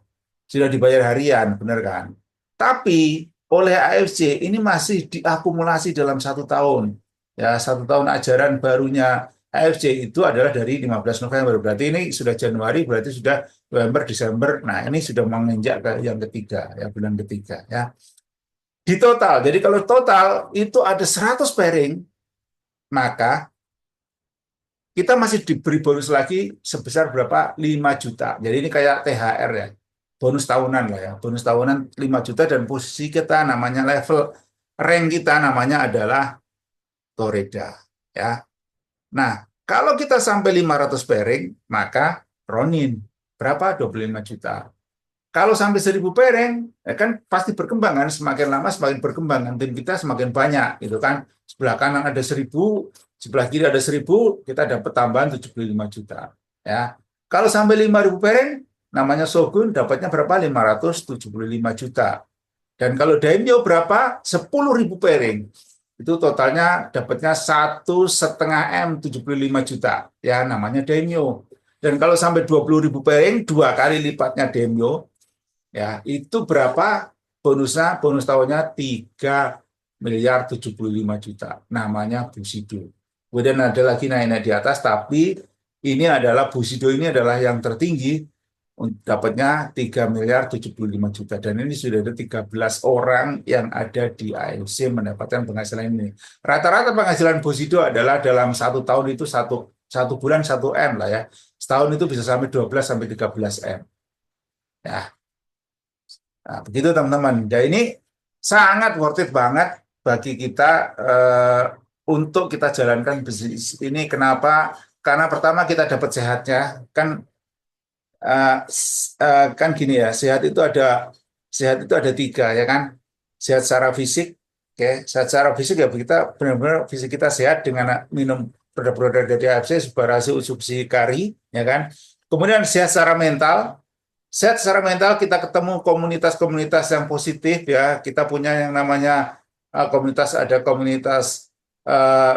Sudah dibayar harian, benar kan? Tapi oleh AFC ini masih diakumulasi dalam 1 tahun. Ya, 1 tahun ajaran barunya AFC itu adalah dari 15 November. Berarti ini sudah Januari, berarti sudah November, Desember. Nah, ini sudah menginjak ke yang ketiga, ya bulan ketiga. Ya. Di total, jadi kalau total itu ada 100 pairing, maka kita masih diberi bonus lagi sebesar berapa? 5 juta. Jadi ini kayak THR ya. Bonus tahunan lah ya. Bonus tahunan 5 juta dan posisi kita namanya level rank kita namanya adalah Toreda ya. Nah, kalau kita sampai 500 pairing, maka Ronin berapa? 25 juta. Kalau sampai 1.000 pairing, ya kan pasti berkembang kan, semakin lama semakin berkembang, kan tim kita semakin banyak, gitu kan. Sebelah kanan ada 1.000, sebelah kiri ada 1.000, kita dapat tambahan 75 juta. Ya, kalau sampai 5.000 pairing, namanya Shogun dapatnya berapa? 575 juta. Dan kalau Daimyo berapa? 10.000 pairing. Itu totalnya dapatnya 1,5 M 75 juta. Ya, namanya Daimyo. Dan kalau sampai 20.000 pairing, 2 kali lipatnya Daimyo, ya itu berapa bonusnya? Bonus tahunnya 3,75 miliar namanya Bushido. Kemudian ada lagi naik-naik di atas, tapi ini adalah Busido ini adalah yang tertinggi, dapatnya 3,75 miliar. Dan ini sudah ada 13 orang yang ada di AFC mendapatkan penghasilan ini. Rata-rata penghasilan Busido adalah dalam 1 tahun itu satu bulan 1 M lah ya. Setahun itu bisa sampai 12 sampai 13 M. Ya, nah, begitu teman-teman. Dan ini sangat worth it banget bagi kita untuk kita jalankan bisnis ini. Kenapa? Karena pertama kita dapat sehatnya. Kan gini ya, sehat itu ada 3 ya kan. Sehat secara fisik, oke. Sehat secara fisik ya kita benar-benar fisik kita sehat dengan minum produk-produk dari AFC, Subbarasi, Usupsi, Kari, ya kan. Kemudian sehat secara mental. Sehat secara mental kita ketemu komunitas-komunitas yang positif ya. Kita punya yang namanya ada komunitas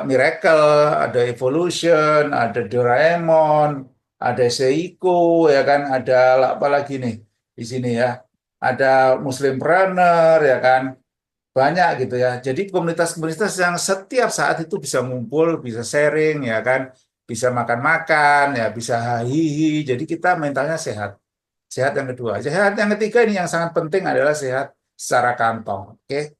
Miracle, ada Evolution, ada Doraemon, ada Seiko ya kan, ada apa lagi nih di sini ya. Ada Muslimpreneur ya kan. Banyak gitu ya. Jadi komunitas-komunitas yang setiap saat itu bisa ngumpul, bisa sharing ya kan, bisa makan-makan ya, bisa hihi. Jadi kita mentalnya sehat. Sehat yang kedua. Sehat yang ketiga ini yang sangat penting adalah sehat secara kantong. Oke.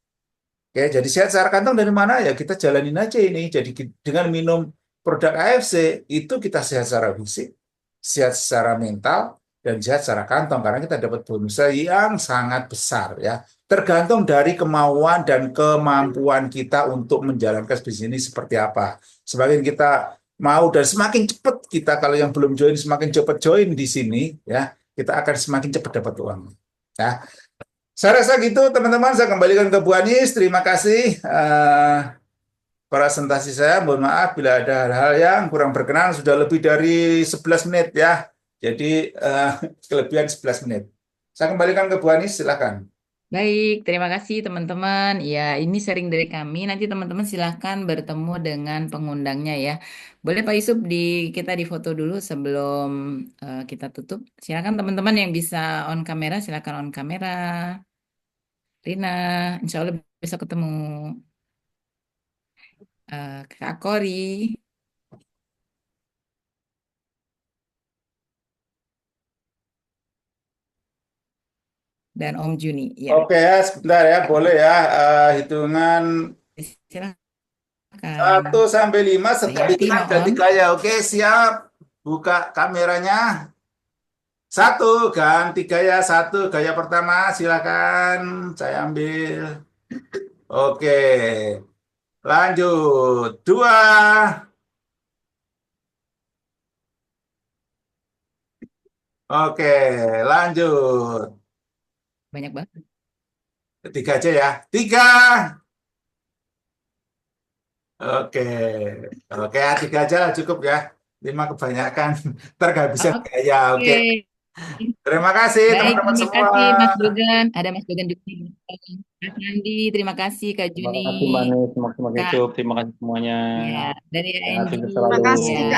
Oke, jadi sehat secara kantong dari mana ya? Kita jalanin aja ini. Jadi dengan minum produk AFC itu kita sehat secara fisik, sehat secara mental, dan sehat secara kantong karena kita dapat bonus yang sangat besar ya. Tergantung dari kemauan dan kemampuan kita untuk menjalankan bisnis ini seperti apa. Semakin kita mau dan semakin cepat kita kalau yang belum join semakin cepat join di sini ya, kita akan semakin cepat dapat uang. Ya. Saya rasa gitu teman-teman, saya kembalikan ke Bu Anies. Terima kasih presentasi saya. Mohon maaf bila ada hal-hal yang kurang berkenan, sudah lebih dari 11 menit ya. Jadi kelebihan 11 menit. Saya kembalikan ke Bu Anies, silakan. Baik, terima kasih teman-teman. Ya, ini sharing dari kami. Nanti teman-teman silahkan bertemu dengan pengundangnya ya. Boleh Pak Yusuf kita difoto dulu sebelum kita tutup. Silakan teman-teman yang bisa on kamera, silakan on kamera. Rina, insya Allah besok ketemu Kak Kori dan Om Juni. Ya, Oke ya, sebentar ya, boleh ya. Hitungan silakan. 1 sampai 5 serta Hati-hati hitungan no on. ganti gaya. Oke, siap. Buka kameranya. 1, ganti gaya. 1, gaya pertama, silakan. Saya ambil. Oke, lanjut. 2. Oke, lanjut. Banyak banget. 3 aja ya. 3. Oke. Oke, 3 aja lah cukup ya. 5 kebanyakan. Ntar gak bisa gaya. Oke. Oke. Terima kasih Baik, teman-teman terima semua. kasih Mas Dogan. Ada Mas Dogan juga. Mas Andi, terima kasih Kak Terima Juni. kasih Mbak Nis, terima kasih Mas Kak, Yusuf, terima kasih semuanya. ya, dari Ya, ANG. sukses Terima selalu. kasih Ya, Kak